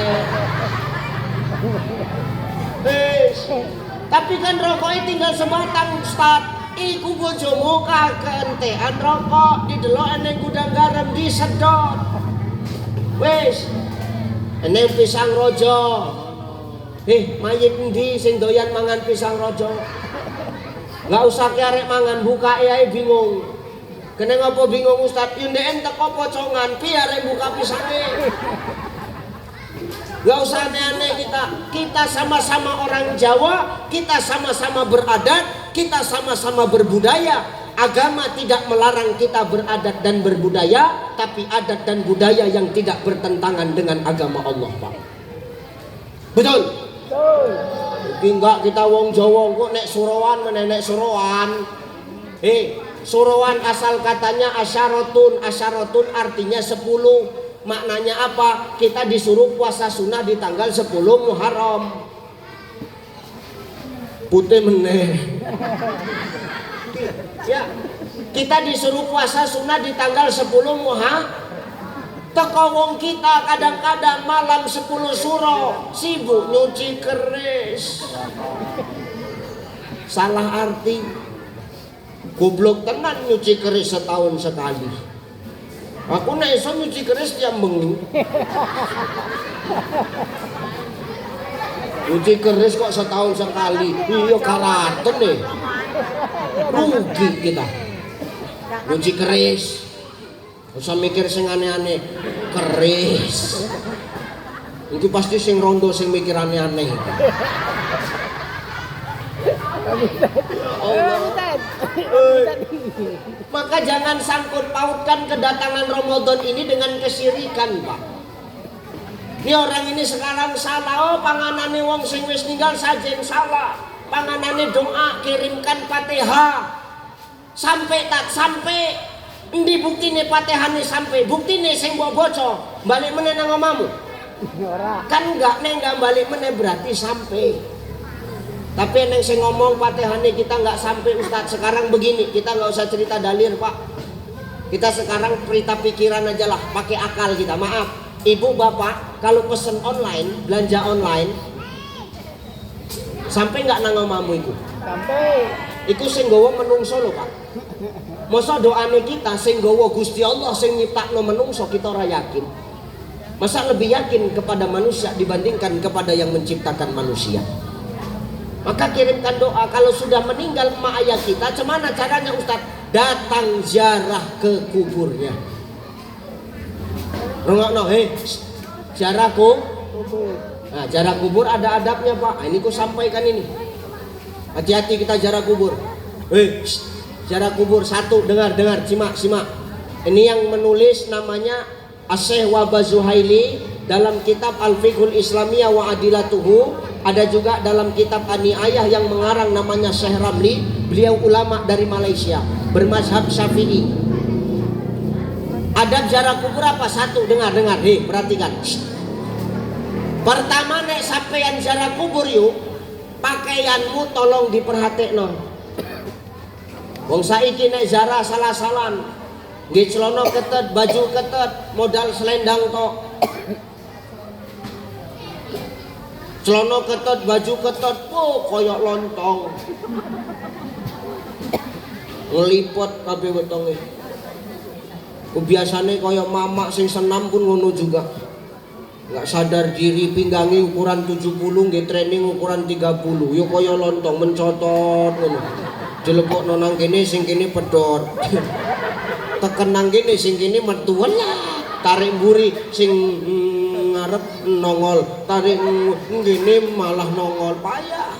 Tapi kan rokoknya tinggal sebatang Ustaz. Iku bojomu kakentean rokok, didelok eneng gudang garam disedot. Wis. Eneng pisang rojo. Mayit endi sing doyan mangan pisang rojo? Nggak usah arek mangan buka ya bingung. Kena ngopo bingung Ustaz? Yundeen teko pocongan, piye arek buka pisange? Nggak usah aneh-aneh kita sama-sama orang Jawa, kita sama-sama beradat, kita sama-sama berbudaya. Agama tidak melarang kita beradat dan berbudaya, tapi adat dan budaya yang tidak bertentangan dengan agama Allah, Pak. Betul? Betul. Enggak kita wong Jawa kok nek surowan menenek surowan. Surowan asal katanya asyaratun artinya 10. Maknanya apa? Kita disuruh puasa sunnah di tanggal 10 Muharram. Putih meneh. Ya, kita disuruh puasa sunnah di tanggal 10 Muharram. Teko wong kita kadang-kadang malam 10 suro sibuk nyuci keris. Salah arti. Goblok tenan nyuci keris setahun sekali. Aku nek iso nyuci keris tiap bengi. Nyuci keris kok setahun sekali. Iya karaten deh. Rugi kita. Nyuci keris. Usah mikir sing aneh-aneh. Keris. Itu pasti sing rondo sing mikir aneh-aneh. Maka jangan sangkut pautkan kedatangan Ramadan ini dengan kesyirikan, Pak. Ini orang ini sekarang salah. Oh, panganane wong sing wis ninggal sajen salah. Panganane doa kirimkan Fatihah. Sampai tak sampai. Endi buktine Fatihane sampai? Buktine sing mbok baca balik meneh nang omahmu. Kan enggak balik meneh berarti sampai. Tapi neng sing ngomong Fatihane kita enggak sampai Ustaz. Sekarang begini, kita enggak usah cerita dalil, Pak. Kita sekarang cerita pikiran aja lah, pakai akal kita. Maaf, Ibu Bapak kalau pesen online, belanja online sampai enggak nang omahmu iku? Sampai. Iku sing nggawa menungso lho, Pak. Masa doane kita sing nggawa Gusti Allah sing nyiptakno menungso kita ora yakin. Masa lebih yakin kepada manusia dibandingkan kepada yang menciptakan manusia? Maka kirimkan doa. Kalau sudah meninggal emak ayah kita, cemana caranya Ustaz? Datang ziarah ke kuburnya. Rungokno, ziarah kubur. Nah, ziarah kubur ada adabnya, Pak. Nah, ini ku sampaikan ini. Hati-hati kita ziarah kubur. Ziarah kubur satu, dengar, simak. Ini yang menulis namanya Asyikh Wahbah Zuhaili dalam kitab Al-Fiqhul Islamiyah wa Adilatuhu, ada juga dalam kitab Aniayah yang mengarang namanya Syekh Ramli. Beliau ulama dari Malaysia, bermazhab Syafi'i. Adab ziarah kubur apa? Satu, dengar, perhatikan. Pertama, nek sampeyan ziarah kubur yuk, pakaianmu tolong diperhatikno. Wong saiki nek ziarah salah-salan, nggih celana ketet, baju ketet, modal selendang tok. Celana ketet, baju ketet, koyok lontong. Ngelipet kabeh wetonge. Biasane koyok mamak sing senam pun ngono juga. Nggak sadar diri, pinggangi ukuran 70, nggih training ukuran 30. Yo koyok lontong mencotot ngono. Dilebokno nang kene sing kene pedhot. Teken nang kene sing kene metu lah. Tarik mburi sing ngarep nongol, tarik ngene malah nongol, payah.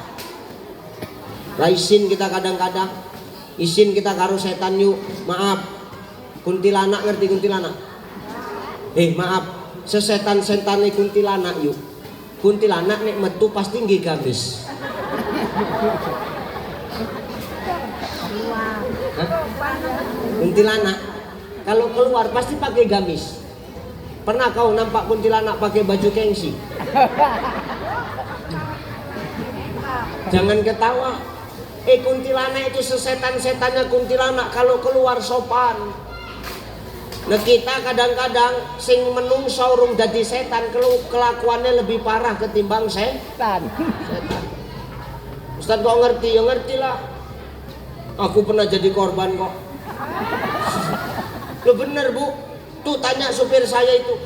Raisin kita kadang-kadang isin kita karo setan yuk. Maaf, kuntilanak, ngerti kuntilanak? Maaf, sesetan-setane kuntilanak yuk. Kuntilanak nek metu pasti nggih gamis. Kuntilanak kalau keluar pasti pakai gamis. Pernah kau nampak kuntilanak pakai baju gengsi? Jangan ketawa. Kuntilanak itu sesetan-setannya kuntilanak kalau keluar sopan. Nah kita kadang-kadang sing menungso urung dadi setan, kelakuannya lebih parah ketimbang setan. Ustaz kok ngerti? Ya ngerti lah. Aku pernah jadi korban kok. Lo bener bu, tuh tanya supir saya itu.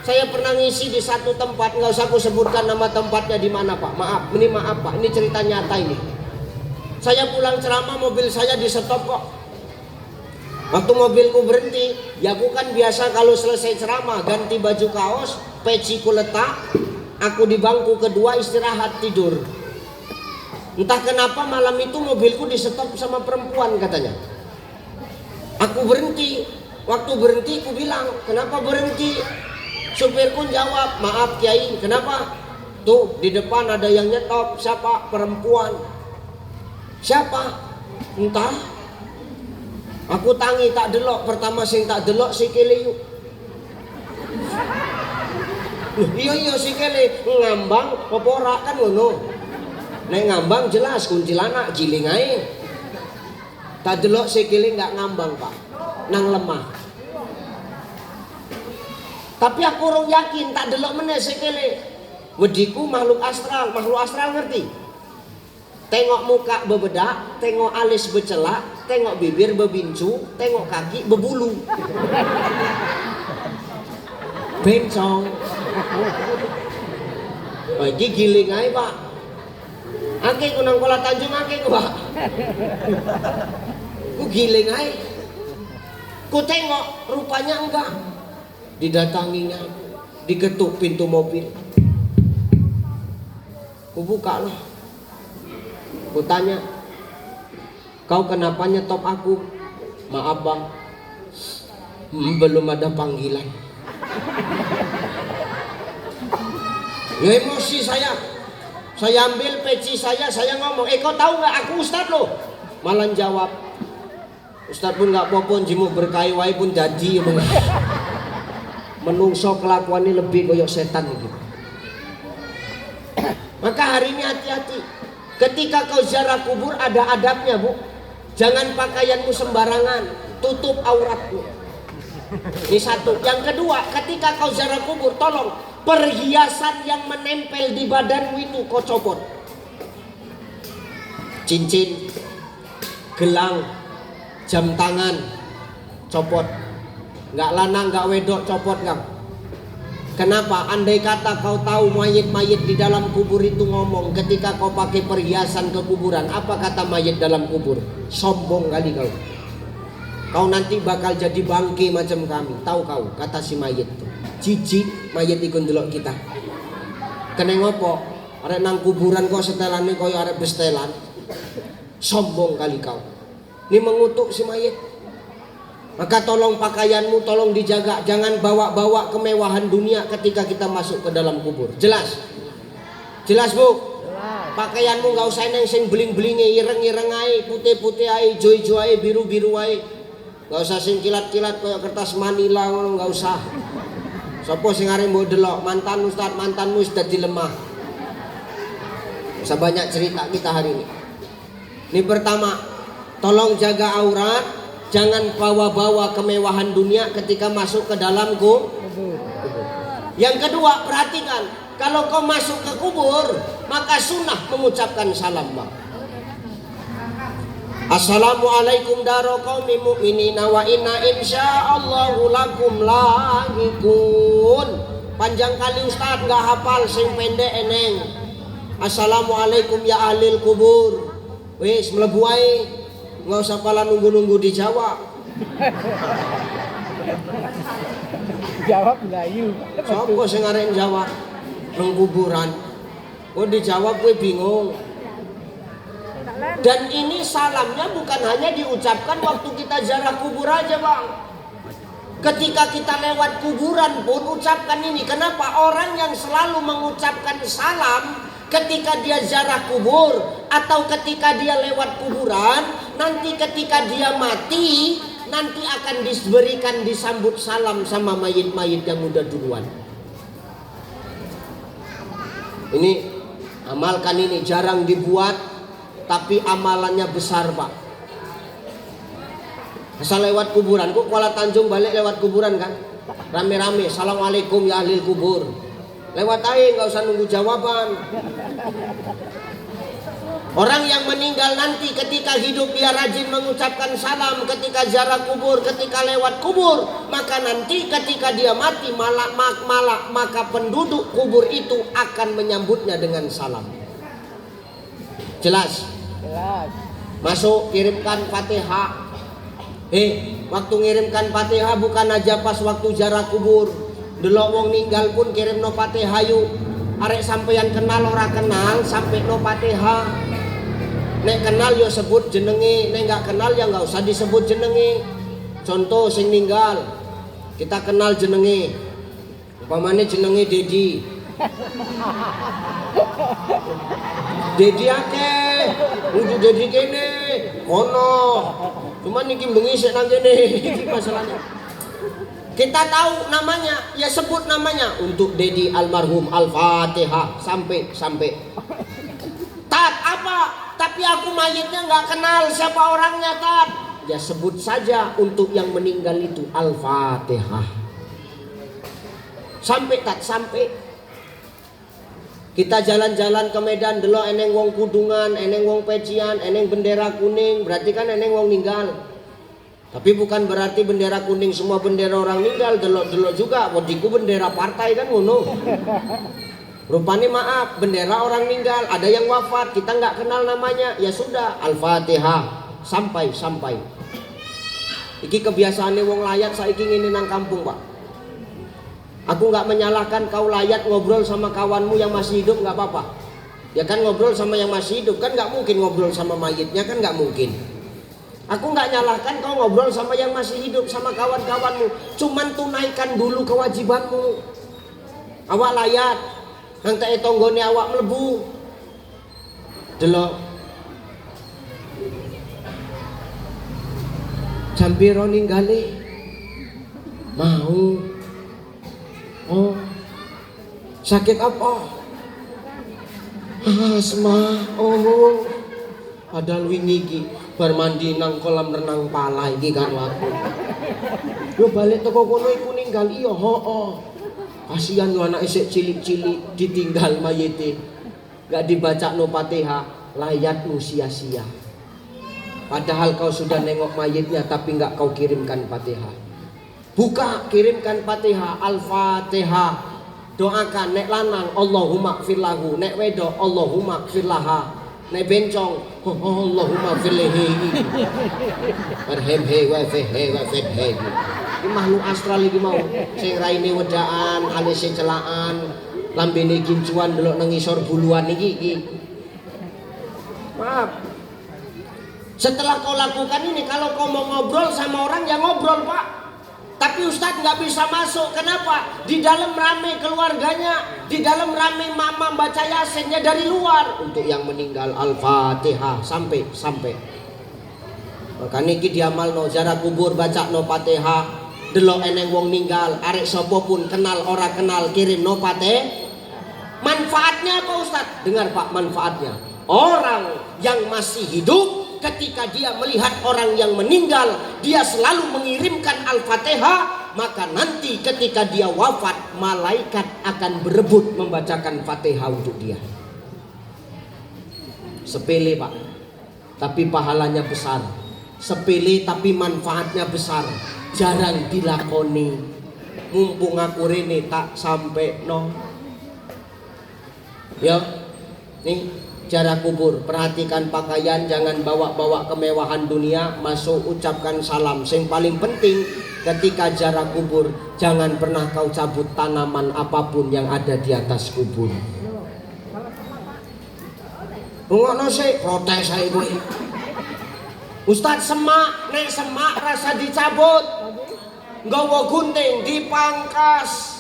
Saya pernah ngisi di satu tempat, nggak usah aku sebutkan nama tempatnya di mana pak. Maaf pak, ini cerita nyata ini. Saya pulang ceramah, mobil saya di stop kok. Waktu mobilku berhenti, ya aku kan biasa kalau selesai ceramah ganti baju kaos, peciku letak, aku di bangku kedua istirahat tidur. Entah kenapa malam itu mobilku di stop sama perempuan katanya. Aku berhenti. Waktu berhenti aku bilang, kenapa berhenti? Supirku jawab, maaf Kiai, kenapa? Tuh di depan ada yang nyetop, siapa? Perempuan. Siapa? Entah. Aku tangi tak delok, pertama sing tak delok si Kele yuk. Iya si Kele ngambang apa ora kan ngono. Nek ngambang jelas kuntilanak giling ae. Tak delok si Kele enggak ngambang, Pak. Nang lemah. Tapi aku orang yakin tak delok meneh si Kele. Wediku makhluk astral ngerti? Tengok muka bebedak, tengok alis becelak, tengok bibir bebincu, tengok kaki bebulu. Bencong. Oh, iki giling ae, Pak. Ake ku nang Kuala Tanjung ake ku, Pak. Ku giling ae. Ku tengok rupanya enggak. Didatanginya, diketuk pintu mobil. Ku buka lah. Ku tanya, kau kenapa nyetop aku? Maaf bang, belum ada panggilan. Ya emosi saya ambil peci saya ngomong, kau tahu nggak aku ustad loh? Malah jawab, ustad pun nggak popon jimu berkahi wae pun jadi. Menungso kelakuannya lebih koyok setan gitu. Maka hari ini hati-hati. Ketika kau ziarah kubur ada adabnya bu. Jangan pakaianmu sembarangan, tutup auratmu. Ini satu. Yang kedua, ketika kau ziarah kubur, tolong perhiasan yang menempel di badanmu itu kau copot. Cincin, gelang, jam tangan, copot. Nggak lanang, nggak wedok, copot kang. Kenapa? Andai kata kau tahu mayit-mayit di dalam kubur itu ngomong ketika kau pakai perhiasan ke kuburan, apa kata mayit dalam kubur? Sombong kali kau. Kau nanti bakal jadi bangke macam kami. Tahu kau? Kata si mayit. Jijik mayit ikut delok kita. Kene ngopo? Arek nang kuburan kau setelane koyo arek bestelan. Sombong kali kau. Ini mengutuk si mayit. Maka tolong pakaianmu tolong dijaga, jangan bawa-bawa kemewahan dunia ketika kita masuk ke dalam kubur. Jelas? Jelas Bu? Pakaianmu nggak usah neng sing beling-belinge, ireng-ireng ae, putih-putih ae, hijau-hijau ae, biru-biru ae. Nggak usah sing kilat-kilat kayak kertas manila ngono, nggak usah. Sopo sing arep mbok delok mantan ustad, mantanmu sudah dilemah. Sebanyak cerita kita hari ini. Ini pertama, tolong jaga aurat, jangan bawa-bawa kemewahan dunia ketika masuk ke dalam kubur. Yang kedua, perhatikan, kalau kau masuk ke kubur, maka sunnah mengucapkan salam, Bang. Assalamualaikum daro qaumi mu'minina wa inna insyaallahu lakum lahiqun. Panjang kali Ustaz nggak hafal, sing pendek eneng. Assalamualaikum ya ahlil kubur. Wis mlebu ae. Nggak usah pala nunggu-nunggu dijawab. Jawab Melayu. Sopo sing arek jawab nang kuburan? Kok dijawab kowe bingung. Dan ini salamnya bukan hanya diucapkan waktu kita ziarah kubur aja, Bang. Ketika kita lewat kuburan pun ucapkan ini. Kenapa? Orang yang selalu mengucapkan salam ketika dia ziarah kubur atau ketika dia lewat kuburan, nanti ketika dia mati, nanti akan diberikan disambut salam sama mayit-mayit yang udah duluan. Ini amalkan, ini jarang dibuat tapi amalannya besar, Pak. Asal lewat kuburan, kok Kuala Tanjung balik lewat kuburan kan? Rame-rame, assalamualaikum ya ahlil kubur. Lewat aja, nggak usah nunggu jawaban. Orang yang meninggal nanti ketika hidup dia rajin mengucapkan salam, ketika ziarah kubur, ketika lewat kubur, maka nanti ketika dia mati maka penduduk kubur itu akan menyambutnya dengan salam. Jelas? Jelas. Masuk, kirimkan Fatihah. Waktu ngirimkan Fatihah bukan aja pas waktu ziarah kubur. Delok wong ninggal pun kirim no Fatihah yuk. Arek sampeyan kenal ora kenal sampai no Fatihah. Nek kenal yo sebut jenenge, nek nggak kenal ya nggak usah disebut jenenge. Contoh sing ninggal, kita kenal jenenge. Umpamane jenenge Dedi. Dedi akeh, untuk Dedi kene, ono. Cuman niki bengi sik nang kene, iki masalahnya. Kita tahu namanya, ya sebut namanya. Untuk Dedi almarhum, Al-Fatihah, sampai. Tat apa? Tapi aku mayitnya nggak kenal siapa orangnya, Tat. Ya sebut saja untuk yang meninggal itu Al-Fatihah. Sampai, Tat, sampai. Kita jalan-jalan ke Medan, delok eneng wong kudungan, eneng wong pecian, eneng bendera kuning, berarti kan eneng wong ninggal. Tapi bukan berarti bendera kuning semua bendera orang ninggal, delok-delok juga, wadiku bendera partai kan ngono. Rupanya maaf, bendera orang ninggal, ada yang wafat, kita nggak kenal namanya, ya sudah, Al-Fatihah, sampai. Iki kebiasaannya wong layat saiki ngene nang kampung, Pak. Aku nggak menyalahkan kau layat ngobrol sama kawanmu yang masih hidup, nggak apa-apa. Ya kan ngobrol sama yang masih hidup, kan nggak mungkin ngobrol sama mayitnya, kan nggak mungkin. Aku nggak nyalahkan kau ngobrol sama yang masih hidup, sama kawan-kawanmu. Cuman tunaikan dulu kewajibanmu. Awak layat, nanti tonggone awak melebu. Delok. Jampiro ninggale. Mau. Oh. Sakit apa? Asma. Oh. Padahal wingi iki bar mandi nang kolam renang pala iki kan aku. Yo balik teko kono iku ninggal iya, hooh. Kasihan yo anak isik cilik-cilik ditinggal mayite. Gak dibacakno Fatihah, layatmu sia-sia. Padahal kau sudah nengok mayitnya tapi gak kau kirimkan Fatihah. Buka, kirimkan Fatihah, Al-Fatihah. Doakan nek lanang Allahumma gfirlahu, nek wedok Allahumma gfirlaha. Nek bencong Allahumma gfirlihi. Arhamhe wa fihi wa fidhi. Iki makhluk astral iki mau sing raine wedaan, alise celaan, lambene kincuan delok nang ngisor buluan iki. Maaf. Setelah kau lakukan ini, kalau kau mau ngobrol sama orang, ya ngobrol Pak. Tapi Ustadz nggak bisa masuk. Kenapa? Di dalam rame keluarganya, di dalam rame mama baca yasinnya dari luar. Untuk yang meninggal Al-Fatihah sampai. Maka niki diamal no jarak kubur baca no Fatihah. Delok eneng wong ninggal, arek sopo pun kenal ora kenal kirim no Fatihah. Manfaatnya apa Ustadz? Dengar Pak, manfaatnya. Orang yang masih hidup, ketika dia melihat orang yang meninggal, dia selalu mengirimkan Al-Fatihah. Maka nanti ketika dia wafat, malaikat akan berebut membacakan Fatihah untuk dia. Sepele Pak, tapi pahalanya besar. Sepele tapi manfaatnya besar. Jarang dilakoni. Mumpung aku rene tak sampai no. Ya, nih jarak kubur, perhatikan pakaian, jangan bawa-bawa kemewahan dunia, masuk ucapkan salam. Yang paling penting ketika jarak kubur, jangan pernah kau cabut tanaman apapun yang ada di atas kubur. Ngono sih protes saya ibu. Ustadz semak, nek semak rasa dicabut, nggawa gunting dipangkas.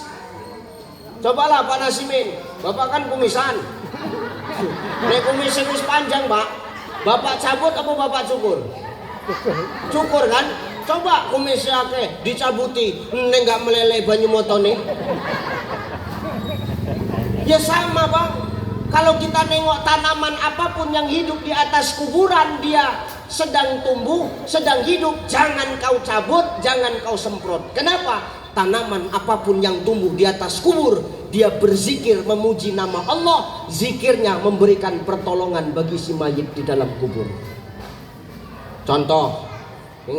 Cobalah Pak Nasimin, Bapak kan kumisan. Nek kumis wis panjang Pak, Bapak cabut apa Bapak cukur? Cukur kan? Coba kumisnya akeh dicabuti, nek gak meleleh banyu motone. Ya sama Bang. Kalau kita nengok tanaman apapun yang hidup di atas kuburan, dia sedang tumbuh, sedang hidup, jangan kau cabut, jangan kau semprot. Kenapa? Tanaman apapun yang tumbuh di atas kubur, dia berzikir memuji nama Allah. Zikirnya memberikan pertolongan bagi si mayit di dalam kubur. Contoh, ini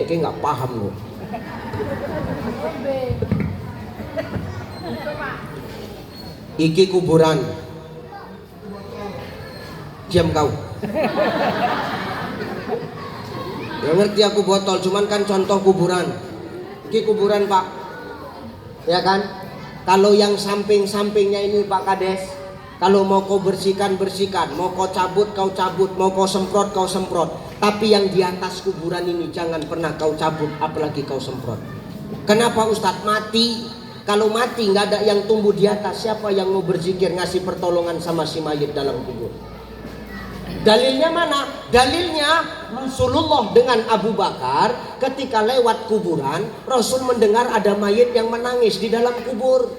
enggak paham loh. Iki kuburan. Diam kau. Ya ngerti aku botol, cuman kan contoh kuburan. Ini kuburan Pak, ya kan? Kalau yang samping-sampingnya ini Pak Kades, kalau mau kau bersihkan, mau kau cabut, mau kau semprot, kau semprot. Tapi yang di atas kuburan ini jangan pernah kau cabut, apalagi kau semprot. Kenapa Ustadz? Mati. Kalau mati nggak ada yang tumbuh di atas, siapa yang mau berzikir ngasih pertolongan sama si mayit dalam kubur? Dalilnya mana? Dalilnya Rasulullah dengan Abu Bakar ketika lewat kuburan, Rasul mendengar ada mayit yang menangis di dalam kubur.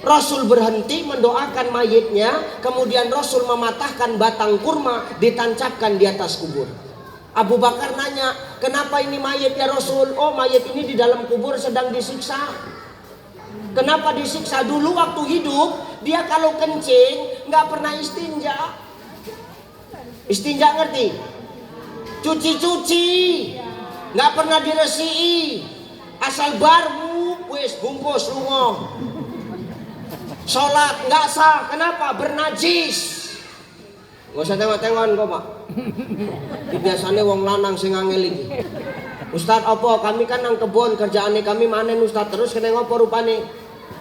Rasul berhenti mendoakan mayitnya, kemudian Rasul mematahkan batang kurma ditancapkan di atas kubur. Abu Bakar nanya, kenapa ini mayit ya Rasul? Oh, mayit ini di dalam kubur sedang disiksa. Kenapa disiksa? Dulu waktu hidup dia kalau kencing nggak pernah istinja. Istinja ngerti? Cuci-cuci, nggak pernah diresiki, asal baru wis bungkus lungo. Sholat nggak sah, kenapa? Bernajis. Gak usah tengok-tengokan kok Pak. Biasanya wong lanang sing angel iki. Ustadz apa? Kami kan nang kebon, kerjaane kami manen Ustadz. Terus kena ngopo rupane?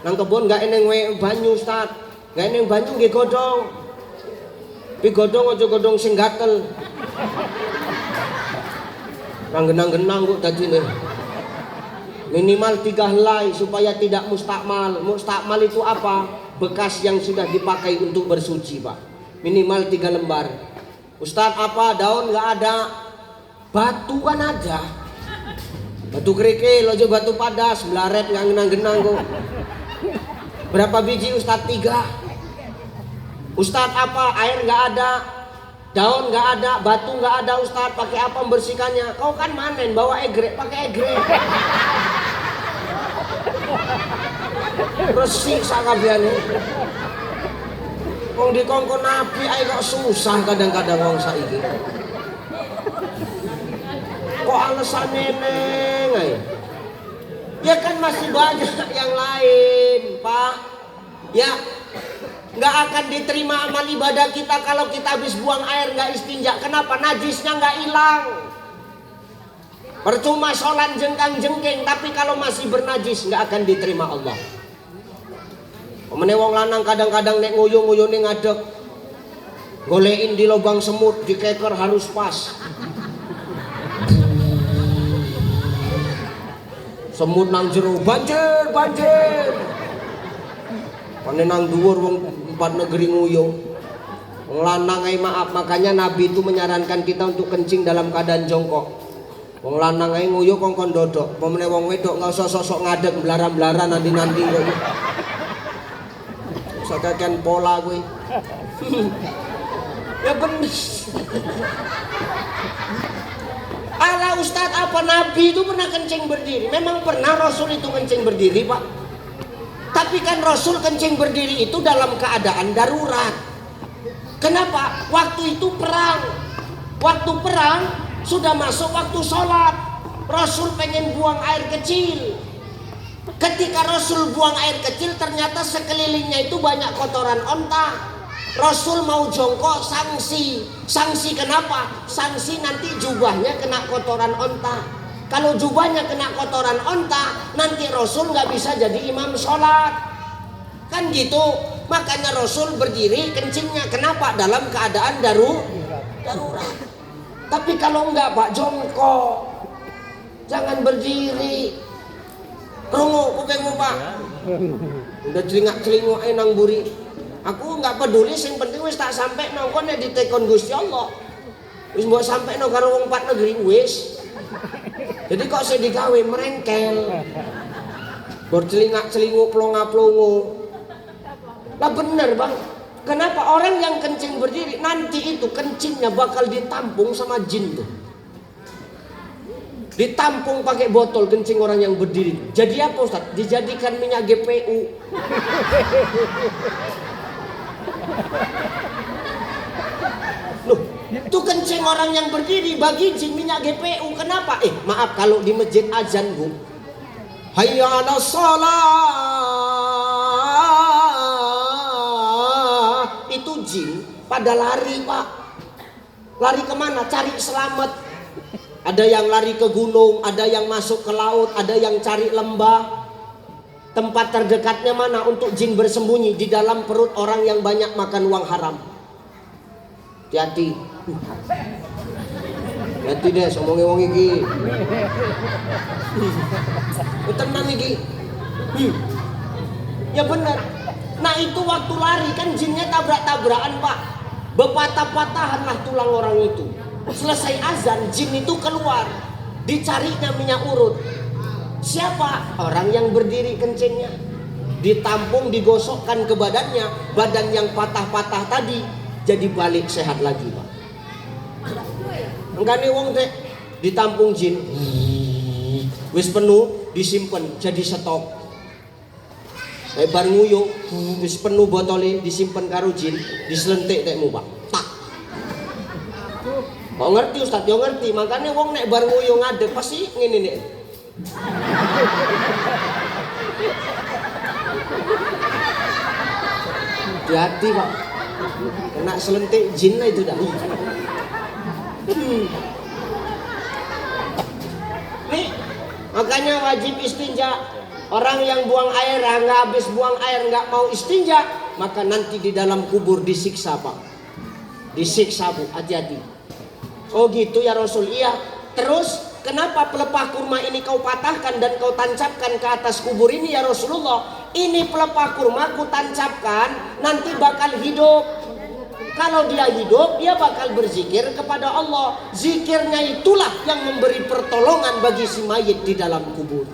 Nang kebon nggak eneng banyu Ustadz. Nggak eneng banyu nggih godhong. Pi godhong aja godhong sing gatel. Nang genang-genang kok dadine. Minimal 3 helai supaya tidak mustakmal. Mustakmal itu apa? Bekas yang sudah dipakai untuk bersuci Pak. Minimal 3 lembar. Ustadz apa? Daun nggak ada. Batu kan ada. Batu kerikil aja batu padas, melaret nggak genang-genang kok. Berapa biji Ustadz? 3. Ustadz apa? Air nggak ada, daun nggak ada, batu nggak ada Ustadz. Pakai apa membersihkannya? Kau kan manen bawa egrek, pakai egrek. Resik sakabiane. Wong dikongkon nabi ae kok susah kadang-kadang wong saiki. Kok alasannya neng ae? Ya kan masih banyak yang lain, Pak. Ya, nggak akan diterima amal ibadah kita kalau kita habis buang air nggak istinja. Kenapa? Najisnya nggak hilang. Percuma sholat jengkang-jengking, tapi kalau masih bernajis nggak akan diterima Allah. Omene wong lanang kadang-kadang nek nguyuh-nguyuh ning ngadeg. golein di lubang semut, di keker harus pas. Semut nang jero banjir banjir. Pane nang dhuwur wong empat negeri nguyuh. Wong lanang ae maaf, makanya Nabi itu menyarankan kita untuk kencing dalam keadaan jongkok. Wong lanang ae nguyuh kongkon dodok. Pemene wong wedok enggak usah sosok ngadeg belaran-belaran nanti-nanti kok. Sakakan pola gue. Ya bener. Ala Ustadz apa Nabi itu pernah kencing berdiri? Memang pernah Rasul itu kencing berdiri, Pak. Tapi kan Rasul kencing berdiri itu dalam keadaan darurat. Kenapa? Waktu itu perang. Waktu perang sudah masuk waktu sholat. Rasul pengen buang air kecil. Ketika Rasul buang air kecil, ternyata sekelilingnya itu banyak kotoran onta. Rasul mau jongkok, sanksi. Sanksi kenapa? Sanksi nanti jubahnya kena kotoran onta. Kalau jubahnya kena kotoran onta, nanti Rasul nggak bisa jadi imam sholat. Kan gitu. Makanya Rasul berdiri kencingnya. Kenapa? Dalam keadaan darurat. Tapi kalau enggak Pak, jongkok. Jangan berdiri. Krungu kupingmu Pak. Udah celingak-celinguk nang buri. Aku nggak peduli, sing penting wis tak sampai nongkon di tekon Gusti Allah. Wis mbok sampai nong karo wong 4 negeri wis. Jadi kok saya digawe merengkel. Bercelingak-celinguk plonga-plongo. Lah bener Bang. Kenapa orang yang kencing berdiri nanti itu kencingnya bakal ditampung sama jin tuh. Ditampung pakai botol kencing orang yang berdiri. Jadi apa Ustaz? Dijadikan minyak GPU. Loh, itu kencing orang yang berdiri bagi jin minyak GPU. Kenapa? Maaf kalau di masjid azan Bu, hayya 'alas shalah, itu jin pada lari Pak. Lari kemana? Cari selamat. Ada yang lari ke gunung, ada yang masuk ke laut, ada yang cari lembah. Tempat terdekatnya mana untuk jin bersembunyi? Di dalam perut orang yang banyak makan uang haram. Hati-hati. Hati deh, somongi wong iki. Tenang iki. Ya benar. Nah itu waktu lari kan jinnya tabrak-tabrakan Pak. Bepatah-patahanlah tulang orang itu. Selesai azan, jin itu keluar. Dicarinya minyak urut. Siapa? Orang yang berdiri kencingnya. Ditampung, digosokkan ke badannya. Badan yang patah-patah tadi jadi balik sehat lagi Pak. Enggak nih wong teh ditampung jin. Wis penuh disimpan jadi stok. Bar nguyuh wis penuh botolnya disimpan karo jin, diselentik tekmu Pak. Tak. Kok ngerti Ustaz? Yo ngerti. Makanya wong nek bar nguyuh ngadeg pasti ngene nek. Hati-hati Pak. Kena selentik jin lah itu dah. Nih, makanya wajib istinja. Orang yang buang air, nggak habis buang air, nggak mau istinja, maka nanti di dalam kubur disiksa Pak. Disiksa Bu, hati-hati. Oh gitu ya Rasul. Iya. Terus kenapa pelepah kurma ini kau patahkan dan kau tancapkan ke atas kubur ini ya Rasulullah? Ini pelepah kurma ku tancapkan nanti bakal hidup. Kalau dia hidup, dia bakal berzikir kepada Allah. Zikirnya itulah yang memberi pertolongan bagi si mayit di dalam kubur.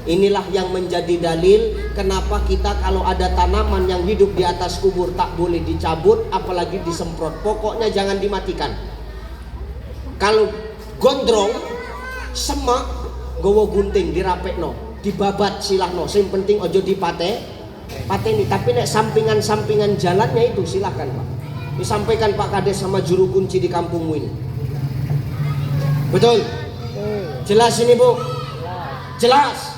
Inilah yang menjadi dalil kenapa kita kalau ada tanaman yang hidup di atas kubur tak boleh dicabut, apalagi disemprot. Pokoknya jangan dimatikan. Kalau gondrong, semak, gowo gunting dirapekno, dibabat silahno. Yang penting ojo pateni. Tapi nek sampingan-sampingan jalannya itu silahkan Pak. Disampaikan Pak Kades sama juru kunci di kampungmu ini. Betul? Jelas ini Bu? Jelas.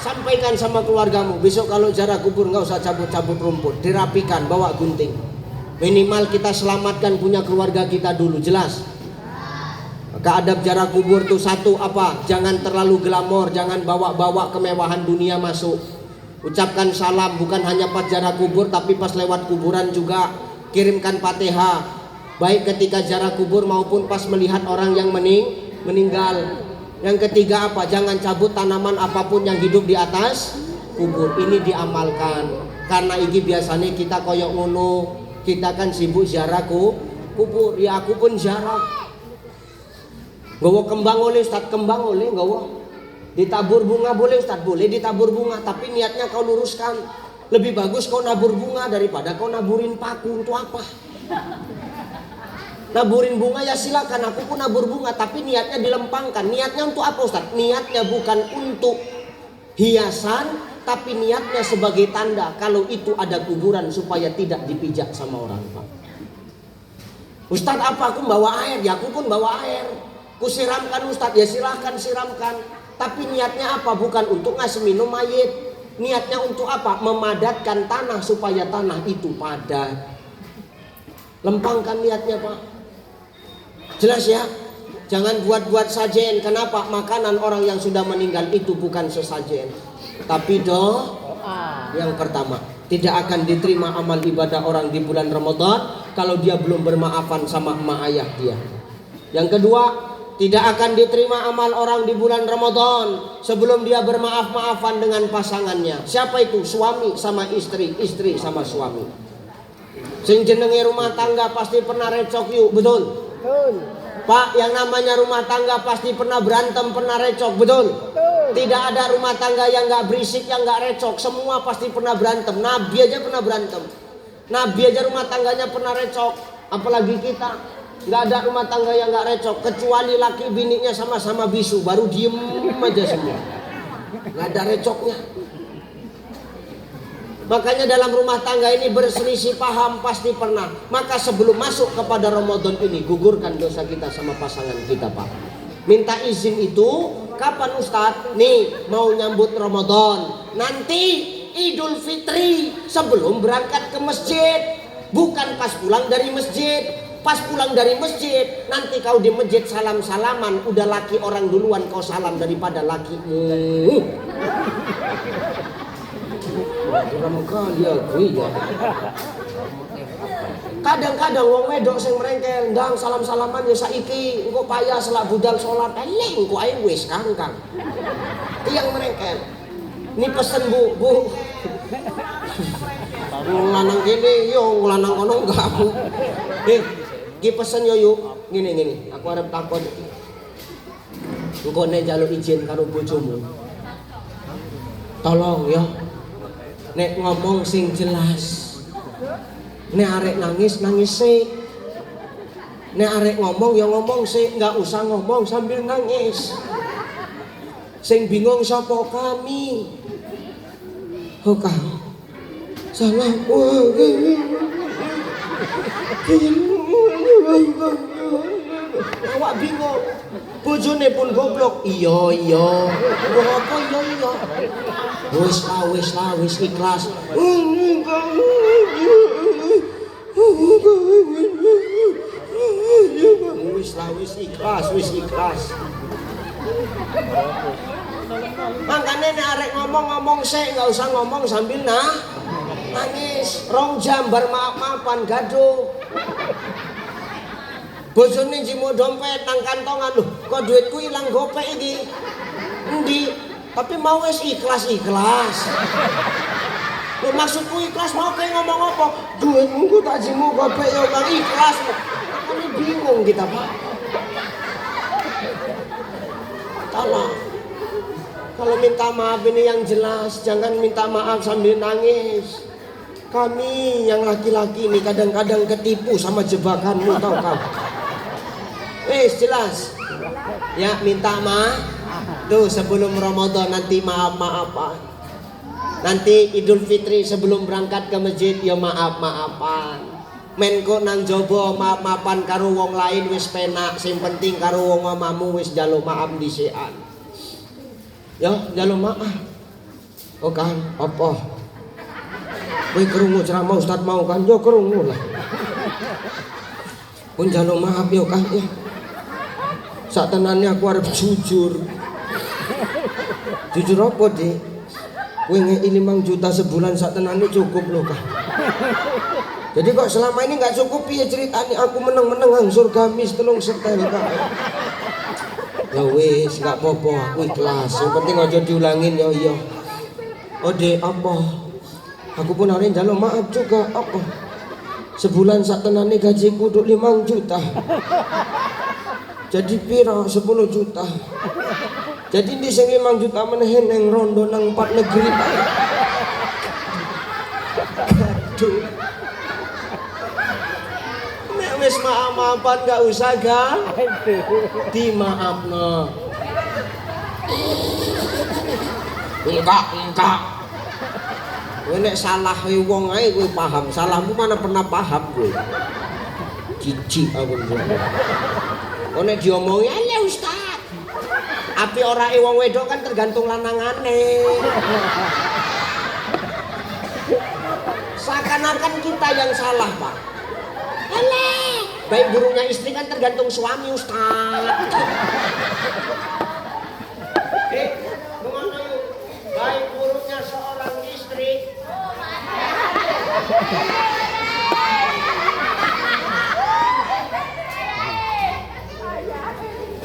Sampaikan sama keluargamu. Besok kalau ziarah kubur nggak usah cabut-cabut rumput, dirapikan, bawa gunting. Minimal kita selamatkan punya keluarga kita dulu. Jelas? Maka adab ziarah kubur tuh satu apa? Jangan terlalu glamor, jangan bawa-bawa kemewahan dunia masuk. Ucapkan salam bukan hanya pas ziarah kubur, tapi pas lewat kuburan juga kirimkan Fatihah baik ketika ziarah kubur maupun pas melihat orang yang meninggal. Yang ketiga apa? Jangan cabut tanaman apapun yang hidup di atas kubur. Ini diamalkan karena ini biasanya kita koyok ngono, kita kan sibuk ziarah kubur. Ya aku pun ziarah. Nggawa kembang oleh Ustaz, kembang oleh nggawa. Ditabur bunga boleh Ustaz, boleh ditabur bunga, tapi niatnya kau luruskan. Lebih bagus kau nabur bunga daripada kau naburin paku. Untuk apa? Naburin bunga ya silakan, aku pun nabur bunga, tapi niatnya dilempangkan. Niatnya untuk apa Ustaz? Niatnya bukan untuk hiasan, tapi niatnya sebagai tanda kalau itu ada kuburan supaya tidak dipijak sama orang, Pak. Ustaz apa? Aku bawa air, ya aku pun bawa air. Ku siramkan Ustaz, ya silahkan siramkan. Tapi niatnya apa? Bukan untuk ngasih minum mayit. Niatnya untuk apa? Memadatkan tanah supaya tanah itu padat. Lempangkan niatnya, Pak. Jelas ya? Jangan buat-buat sajen. Kenapa? Makanan orang yang sudah meninggal itu bukan sesajen, tapi doa. Yang pertama, tidak akan diterima amal ibadah orang di bulan Ramadan kalau dia belum bermaafan sama emak ayah dia. Yang kedua, tidak akan diterima amal orang di bulan Ramadan sebelum dia bermaaf-maafan dengan pasangannya. Siapa itu? Suami sama istri, istri sama suami. Sing jenenge rumah tangga pasti pernah recok yuk, betul? Betul. Pak, yang namanya rumah tangga pasti pernah berantem, pernah recok, betul? Betul. Tidak ada rumah tangga yang nggak berisik, yang nggak recok. Semua pasti pernah berantem. Nabi aja pernah berantem. Nabi aja rumah tangganya pernah recok. Apalagi kita. Nggak ada rumah tangga yang nggak recok. Kecuali laki bininya sama-sama bisu, baru diem aja semua. Nggak ada recoknya. Makanya dalam rumah tangga ini berselisih paham pasti pernah. Maka sebelum masuk kepada Ramadan ini, gugurkan dosa kita sama pasangan kita, Pak. Minta izin itu kapan Ustadz? Nih mau nyambut Ramadan, nanti Idul Fitri sebelum berangkat ke masjid. Bukan pas pulang dari masjid. Pas pulang dari masjid, nanti kau di masjid salam-salaman. Udah laki orang duluan kau salam daripada lakimu. Kadang-kadang wong wedok sing merengkel ndang salam-salaman ya saiki engko payah selak budal salat eling engko ae wis kangkang. Tiyang merengkel. Ini pesen Bu. Lanang kene yo lanang kono enggak Bu. Ki pesen yo yuk. Ngene. Aku arep takon. Engko nek njaluk izin karo bojomu. Tolong ya. Nek ngomong sing jelas. Nek arek nangis sik. Nek arek ngomong ya ngomong sik, enggak usah ngomong sambil nangis. Sing bingung sapa kami? Oh kamu. Salah. Awak bingung. Bojone pun goblok. Iya. Apa iya. Wis ikhlas. Wis ikhlas. Makanya nek arek ngomong sik, enggak usah ngomong sambil nangis. 2 jam bar maaf-maafan gaduh. Bojone njimo dompet nang kantongan, lho, kok duitku ilang gopek iki. Endi? Tapi mau wis ikhlas. Lho maksudku ikhlas mau kayak ngomong apa? Duitmu ku tak jimu gopek ya Bang ikhlas. Kan bingung kita, Pak. Tolong. Kalau minta maaf ini yang jelas, jangan minta maaf sambil nangis. Kami yang laki-laki ini kadang-kadang ketipu sama jebakanmu, tahu kamu? Jelas. Ya minta maaf. Tuh sebelum Ramadan nanti maaf-maafan. Nanti Idul Fitri sebelum berangkat ke masjid ya maaf-maafan. Menko nang jobo maaf-maafan karo wong lain wis penak. Sing penting karo wong omamu wis njaluk maaf disikan. Ya njaluk maaf. Oh kan apa? Kowe krungu ceramah Ustaz mau kan? Yo krungu lah. Pun njaluk maaf yo kan ya. Sak tenane aku arep jujur. Jujur apa, Dik? Kowe ngeki 5 juta sebulan sak tenane cukup lho, Kak. Jadi kok selama ini nggak cukup ya ceritanya aku menang-menang hang surgamis telung setel Kak. Ya wis nggak apa-apa aku ikhlas. Yang penting aja diulangin ya iya. Oh dek apa? Aku pun hari njaluk maaf juga apa? Sebulan sak tenane gajiku duk 5 juta. Jadi piro 10 juta. Jadi di sing 5 juta menehen yang rondo nang 4 negeri. Aduh. Nek wis maaf-maafan gak usah ga. Dimaafno. Enggak. Kowe nek salah wong ae kowe paham, salahmu mana pernah paham kowe. Jijik aku. Kok nek diomongi ya Ustaz. Api ora wong wedok kan tergantung lanangane. Seakan-akan kita yang salah, Pak. Alah, baik buruknya istri kan tergantung suami, Ustaz. Gimana yuk? Baik buruknya seorang istri.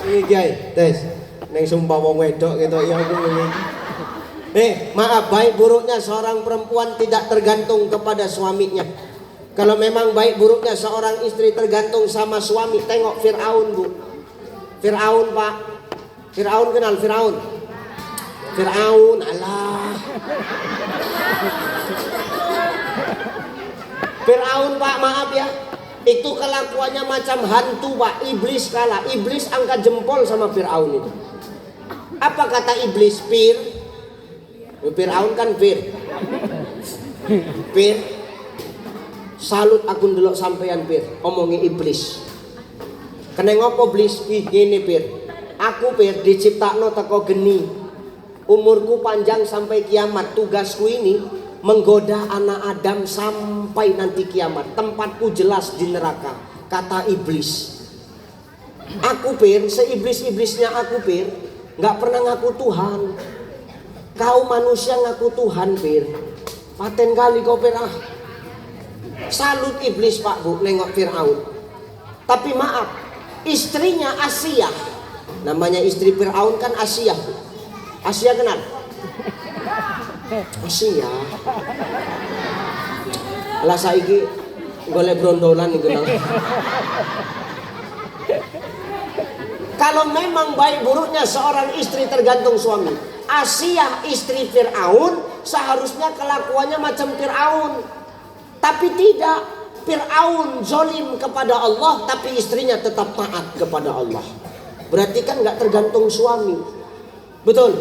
Ini guys, tes. Neng sumpah wong wedok gitu ya aku ngene. Maaf, baik buruknya seorang perempuan tidak tergantung kepada suaminya. Kalau memang baik buruknya seorang istri tergantung sama suami, tengok Fir'aun, Bu. Fir'aun, Pak. Fir'aun kenal Fir'aun? Fir'aun, alah. Fir'aun, Pak, maaf ya. Itu kelakuannya macam hantu, Pak. Iblis kalah. Iblis angkat jempol sama Fir'aun itu. Apa kata iblis? Fir. Fir'aun kan Fir. Fir. Salut aku ndelok sampeyan Fir. Omongi iblis. Kene ngopo iblis? Ngene Fir. Aku Fir diciptakno teko geni. Umurku panjang sampai kiamat. Tugasku ini menggoda anak Adam sampai nanti kiamat. Tempatku jelas di neraka. Kata iblis. Aku Fir, seiblis-iblisnya aku Fir, nggak pernah ngaku Tuhan. Kau manusia ngaku Tuhan Fir. Paten kali kau Fir ah. Salut iblis Pak Bu nengok Fir'aun. Tapi maaf, istrinya Asia. Namanya istri Fir'aun kan Asia. Asia kenal? Asia. Lah saiki golek brondolan iku nang. Kalau memang baik buruknya seorang istri tergantung suami. Asia istri Fir'aun seharusnya kelakuannya macam Fir'aun. Tapi tidak, Fir'aun zolim kepada Allah, tapi istrinya tetap taat kepada Allah. Berarti kan nggak tergantung suami, betul?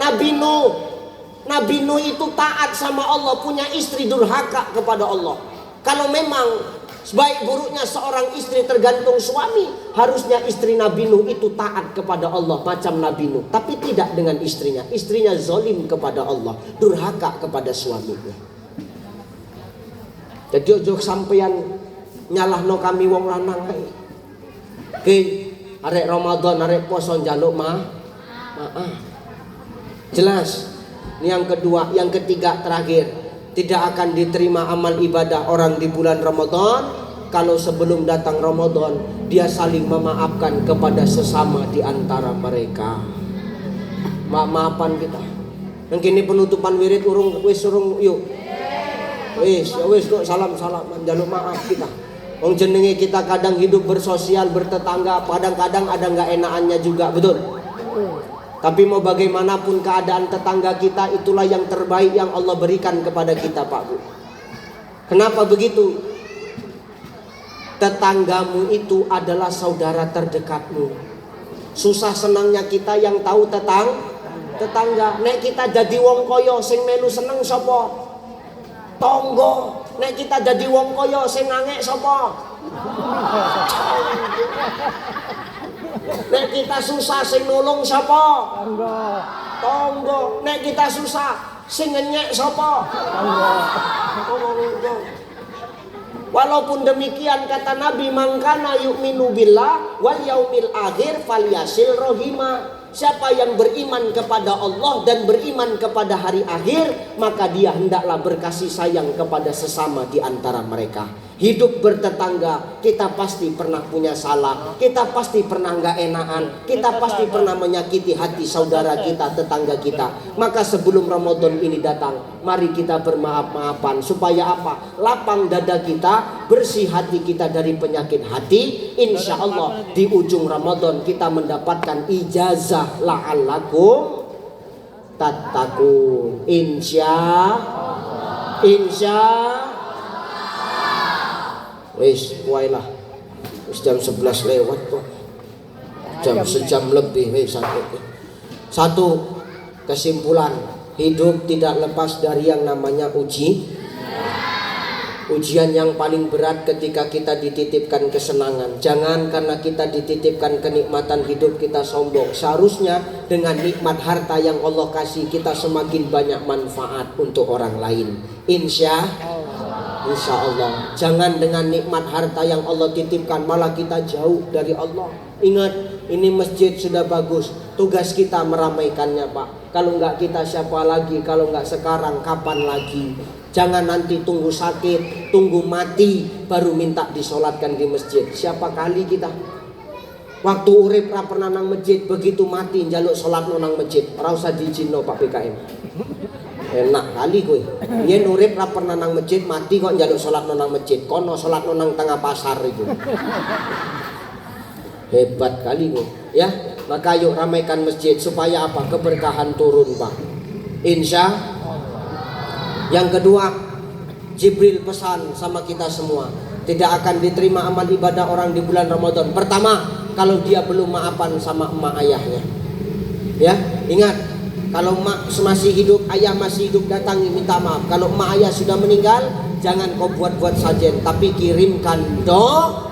Nabi Nuh itu taat sama Allah, punya istri durhaka kepada Allah. Kalau memang sebaik buruknya seorang istri tergantung suami, harusnya istri Nabi Nuh itu taat kepada Allah macam Nabi Nuh. Tapi tidak dengan istrinya. Istrinya zolim kepada Allah, durhaka kepada suaminya. Jadi ojo sampeyan nyalahno kami wong lanang ae. Oke, arek Ramadan, arek poso njaluk maaf. Jelas. Ini yang kedua, yang ketiga terakhir, tidak akan diterima amal ibadah orang di bulan Ramadan kalau sebelum datang Ramadan dia saling memaafkan kepada sesama di antara mereka. Maaf-maafan kita. Yang kini penutupan wirid urung yuk. Wis kok salam-salaman jaluk maaf kita. Wong jenenge kita kadang hidup bersosial, bertetangga, kadang-kadang ada nggak enakannya juga, betul? Tapi mau bagaimanapun keadaan tetangga kita, itulah yang terbaik yang Allah berikan kepada kita, Pak Bu. Kenapa begitu? Tetanggamu itu adalah saudara terdekatmu. Susah senangnya kita yang tahu tetangga. Nek kita jadi wong koyo sing melu seneng sapa? Tonggo. Nek kita jadi wong koyo sing ngangek sapa? Nek kita susah sing nulung sapa? Tonggo. Nek kita susah sing ngenyek sapa? Tonggo. Walaupun demikian kata Nabi, mangkana yu'minu billah wal yaumil akhir falyasil rohima. Siapa yang beriman kepada Allah dan beriman kepada hari akhir, maka dia hendaklah berkasih sayang kepada sesama di antara mereka. Hidup bertetangga, kita pasti pernah punya salah, kita pasti pernah nggak enakan, kita pasti pernah menyakiti hati saudara kita, tetangga kita. Maka sebelum Ramadan ini datang, mari kita bermaaf-maafan supaya apa? Lapang dada kita, bersih hati kita dari penyakit hati. Insya Allah di ujung Ramadan kita mendapatkan ijazah la'allakum tattaqun. Insya wis kuailah. Wis jam 11 lewat kok. Sejam lebih wis satu kesimpulan, hidup tidak lepas dari yang namanya ujian yang paling berat ketika kita dititipkan kesenangan. Jangan karena kita dititipkan kenikmatan hidup kita sombong. Seharusnya dengan nikmat harta yang Allah kasih kita semakin banyak manfaat untuk orang lain. Insya Allah. Jangan dengan nikmat harta yang Allah titipkan malah kita jauh dari Allah. Ingat, ini masjid sudah bagus, tugas kita meramaikannya Pak. Kalau enggak kita siapa lagi? Kalau enggak sekarang kapan lagi? Jangan nanti tunggu sakit, tunggu mati baru minta disolatkan di masjid. Siapa kali kita? Waktu urip ra pernah nang masjid, begitu mati njaluk solat nang masjid. Ora usah diijinno Pak BKM. Enak kali kowe. Yen urip ra pernah nang masjid, mati kok njaluk salat nang masjid. Kono salat nang tengah pasar itu. Hebat kali kowe, ya. Maka yuk ramaikan masjid supaya apa? Keberkahan turun, Pak. Insya. Yang kedua, Jibril pesan sama kita semua, tidak akan diterima amal ibadah orang di bulan Ramadan. Pertama, kalau dia belum maafan sama emak ayahnya. Ya, ingat. Kalau emak masih hidup, ayah masih hidup, datangi minta maaf. Kalau emak ayah sudah meninggal, jangan kau buat-buat sajen, tapi kirimkan doa.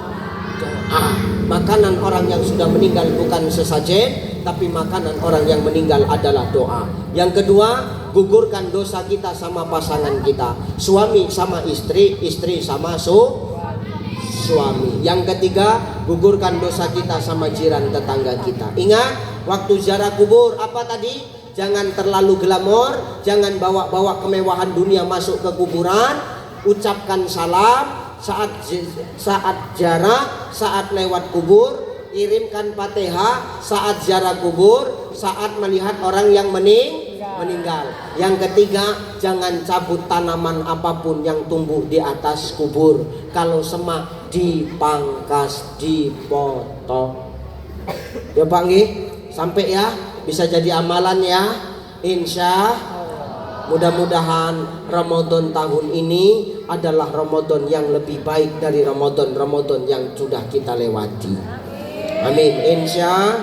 Makanan orang yang sudah meninggal bukan sesajen, tapi makanan orang yang meninggal adalah doa. Yang kedua, gugurkan dosa kita sama pasangan kita. Suami sama istri, istri sama suami. Yang ketiga, gugurkan dosa kita sama jiran tetangga kita. Ingat, waktu ziarah kubur apa tadi? Jangan terlalu glamor, jangan bawa-bawa kemewahan dunia masuk ke kuburan. Ucapkan salam saat ziarah, saat lewat kubur. Kirimkan Fatihah saat ziarah kubur, saat melihat orang yang meninggal. Yang ketiga, jangan cabut tanaman apapun yang tumbuh di atas kubur. Kalau semak, dipangkas, dipotong. Ya Pak nggih, sampai ya. Bisa jadi amalan ya. Insya mudah-mudahan Ramadan tahun ini adalah Ramadan yang lebih baik dari Ramadan yang sudah kita lewati. Amin. Insya.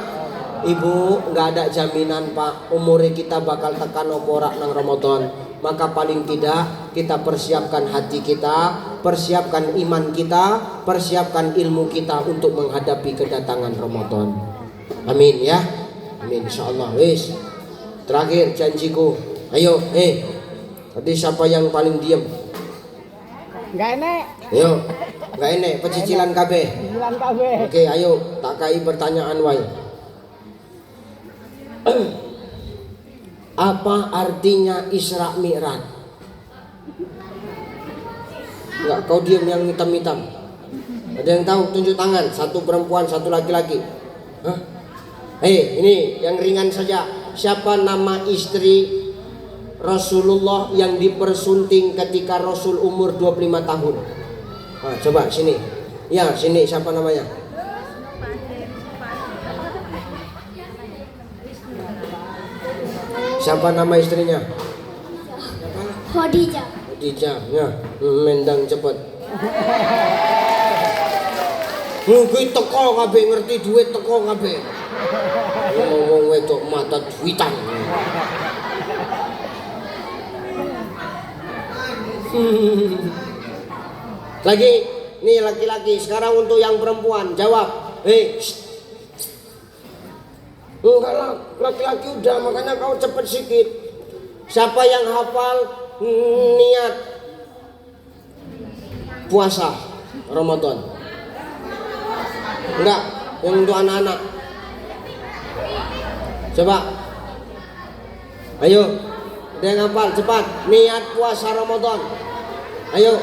Ibu, nggak ada jaminan Pak umurnya kita bakal tekan oporak nang Ramadan. Maka paling tidak kita persiapkan hati kita, persiapkan iman kita, persiapkan ilmu kita untuk menghadapi kedatangan Ramadan. Amin ya. Amin, insyaallah. Wis. Terakhir janjiku. Ayo, tadi siapa yang paling diem? Enggak enek. Ayo, enggak enek, pecicilan kabeh. Pecicilan kabeh. Oke, ayo tak kai pertanyaan wae. Apa artinya Isra Mi'raj? Enggak, kau diem yang hitam-hitam. Ada yang tahu? Tunjuk tangan. Satu perempuan, satu laki-laki. Hah? Ini yang ringan saja. Siapa nama istri Rasulullah yang dipersunting ketika Rasul umur 25 tahun? Coba sini. Ya, sini siapa namanya? Siapa nama istrinya? Khadijah. Khadijah. Ya, mendang cepet. Kuwi teko kabeh ngerti duit teko kabeh. Ngomong wedok mata duitan. Lagi, nih laki-laki. Sekarang untuk yang perempuan, jawab. Enggak lah, laki-laki udah, makanya kau cepet sedikit. Siapa yang hafal niat puasa Ramadan? Enggak, yang untuk anak-anak. Coba. Ayo. Ada yang hafal cepat. Niat puasa Ramadan. Ayo.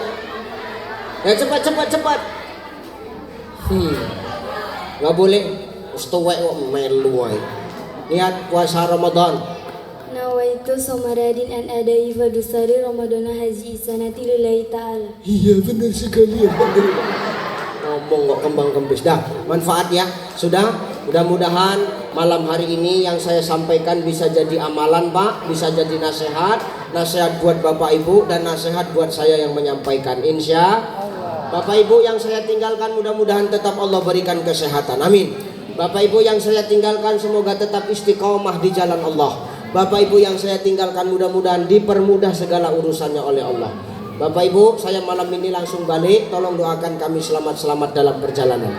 Ya cepat. Nggak boleh. Ustawek kok melu wae. Niat puasa Ramadan. Nawaitu somaradin an adai fadusari Ramadana haji sanati lillahi ta'ala. Iya benar sekali ya. Ngomong kok kembang kempis. Dah, manfaat ya. Sudah. Mudah-mudahan malam hari ini yang saya sampaikan bisa jadi amalan Pak, bisa jadi nasihat buat Bapak Ibu dan nasihat buat saya yang menyampaikan. Insya Bapak Ibu yang saya tinggalkan mudah-mudahan tetap Allah berikan kesehatan. Amin. Bapak Ibu yang saya tinggalkan semoga tetap istiqomah di jalan Allah. Bapak Ibu yang saya tinggalkan mudah-mudahan dipermudah segala urusannya oleh Allah. Bapak Ibu, saya malam ini langsung balik. Tolong doakan kami selamat-selamat dalam perjalanan.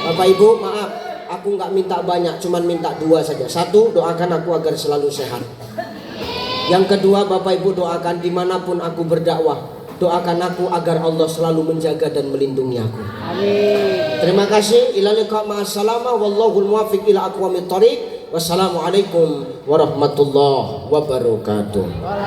Bapak Ibu, maaf, aku nggak minta banyak, cuman minta 2 saja. 1, doakan aku agar selalu sehat. Yang kedua, Bapak Ibu doakan dimanapun aku berdakwah, doakan aku agar Allah selalu menjaga dan melindungi aku. Amin. Terima kasih. Ila liqa ma'assalamah wallahul muwaffiq ila aqwamit thoriq. Wassalamualaikum warahmatullahi wabarakatuh.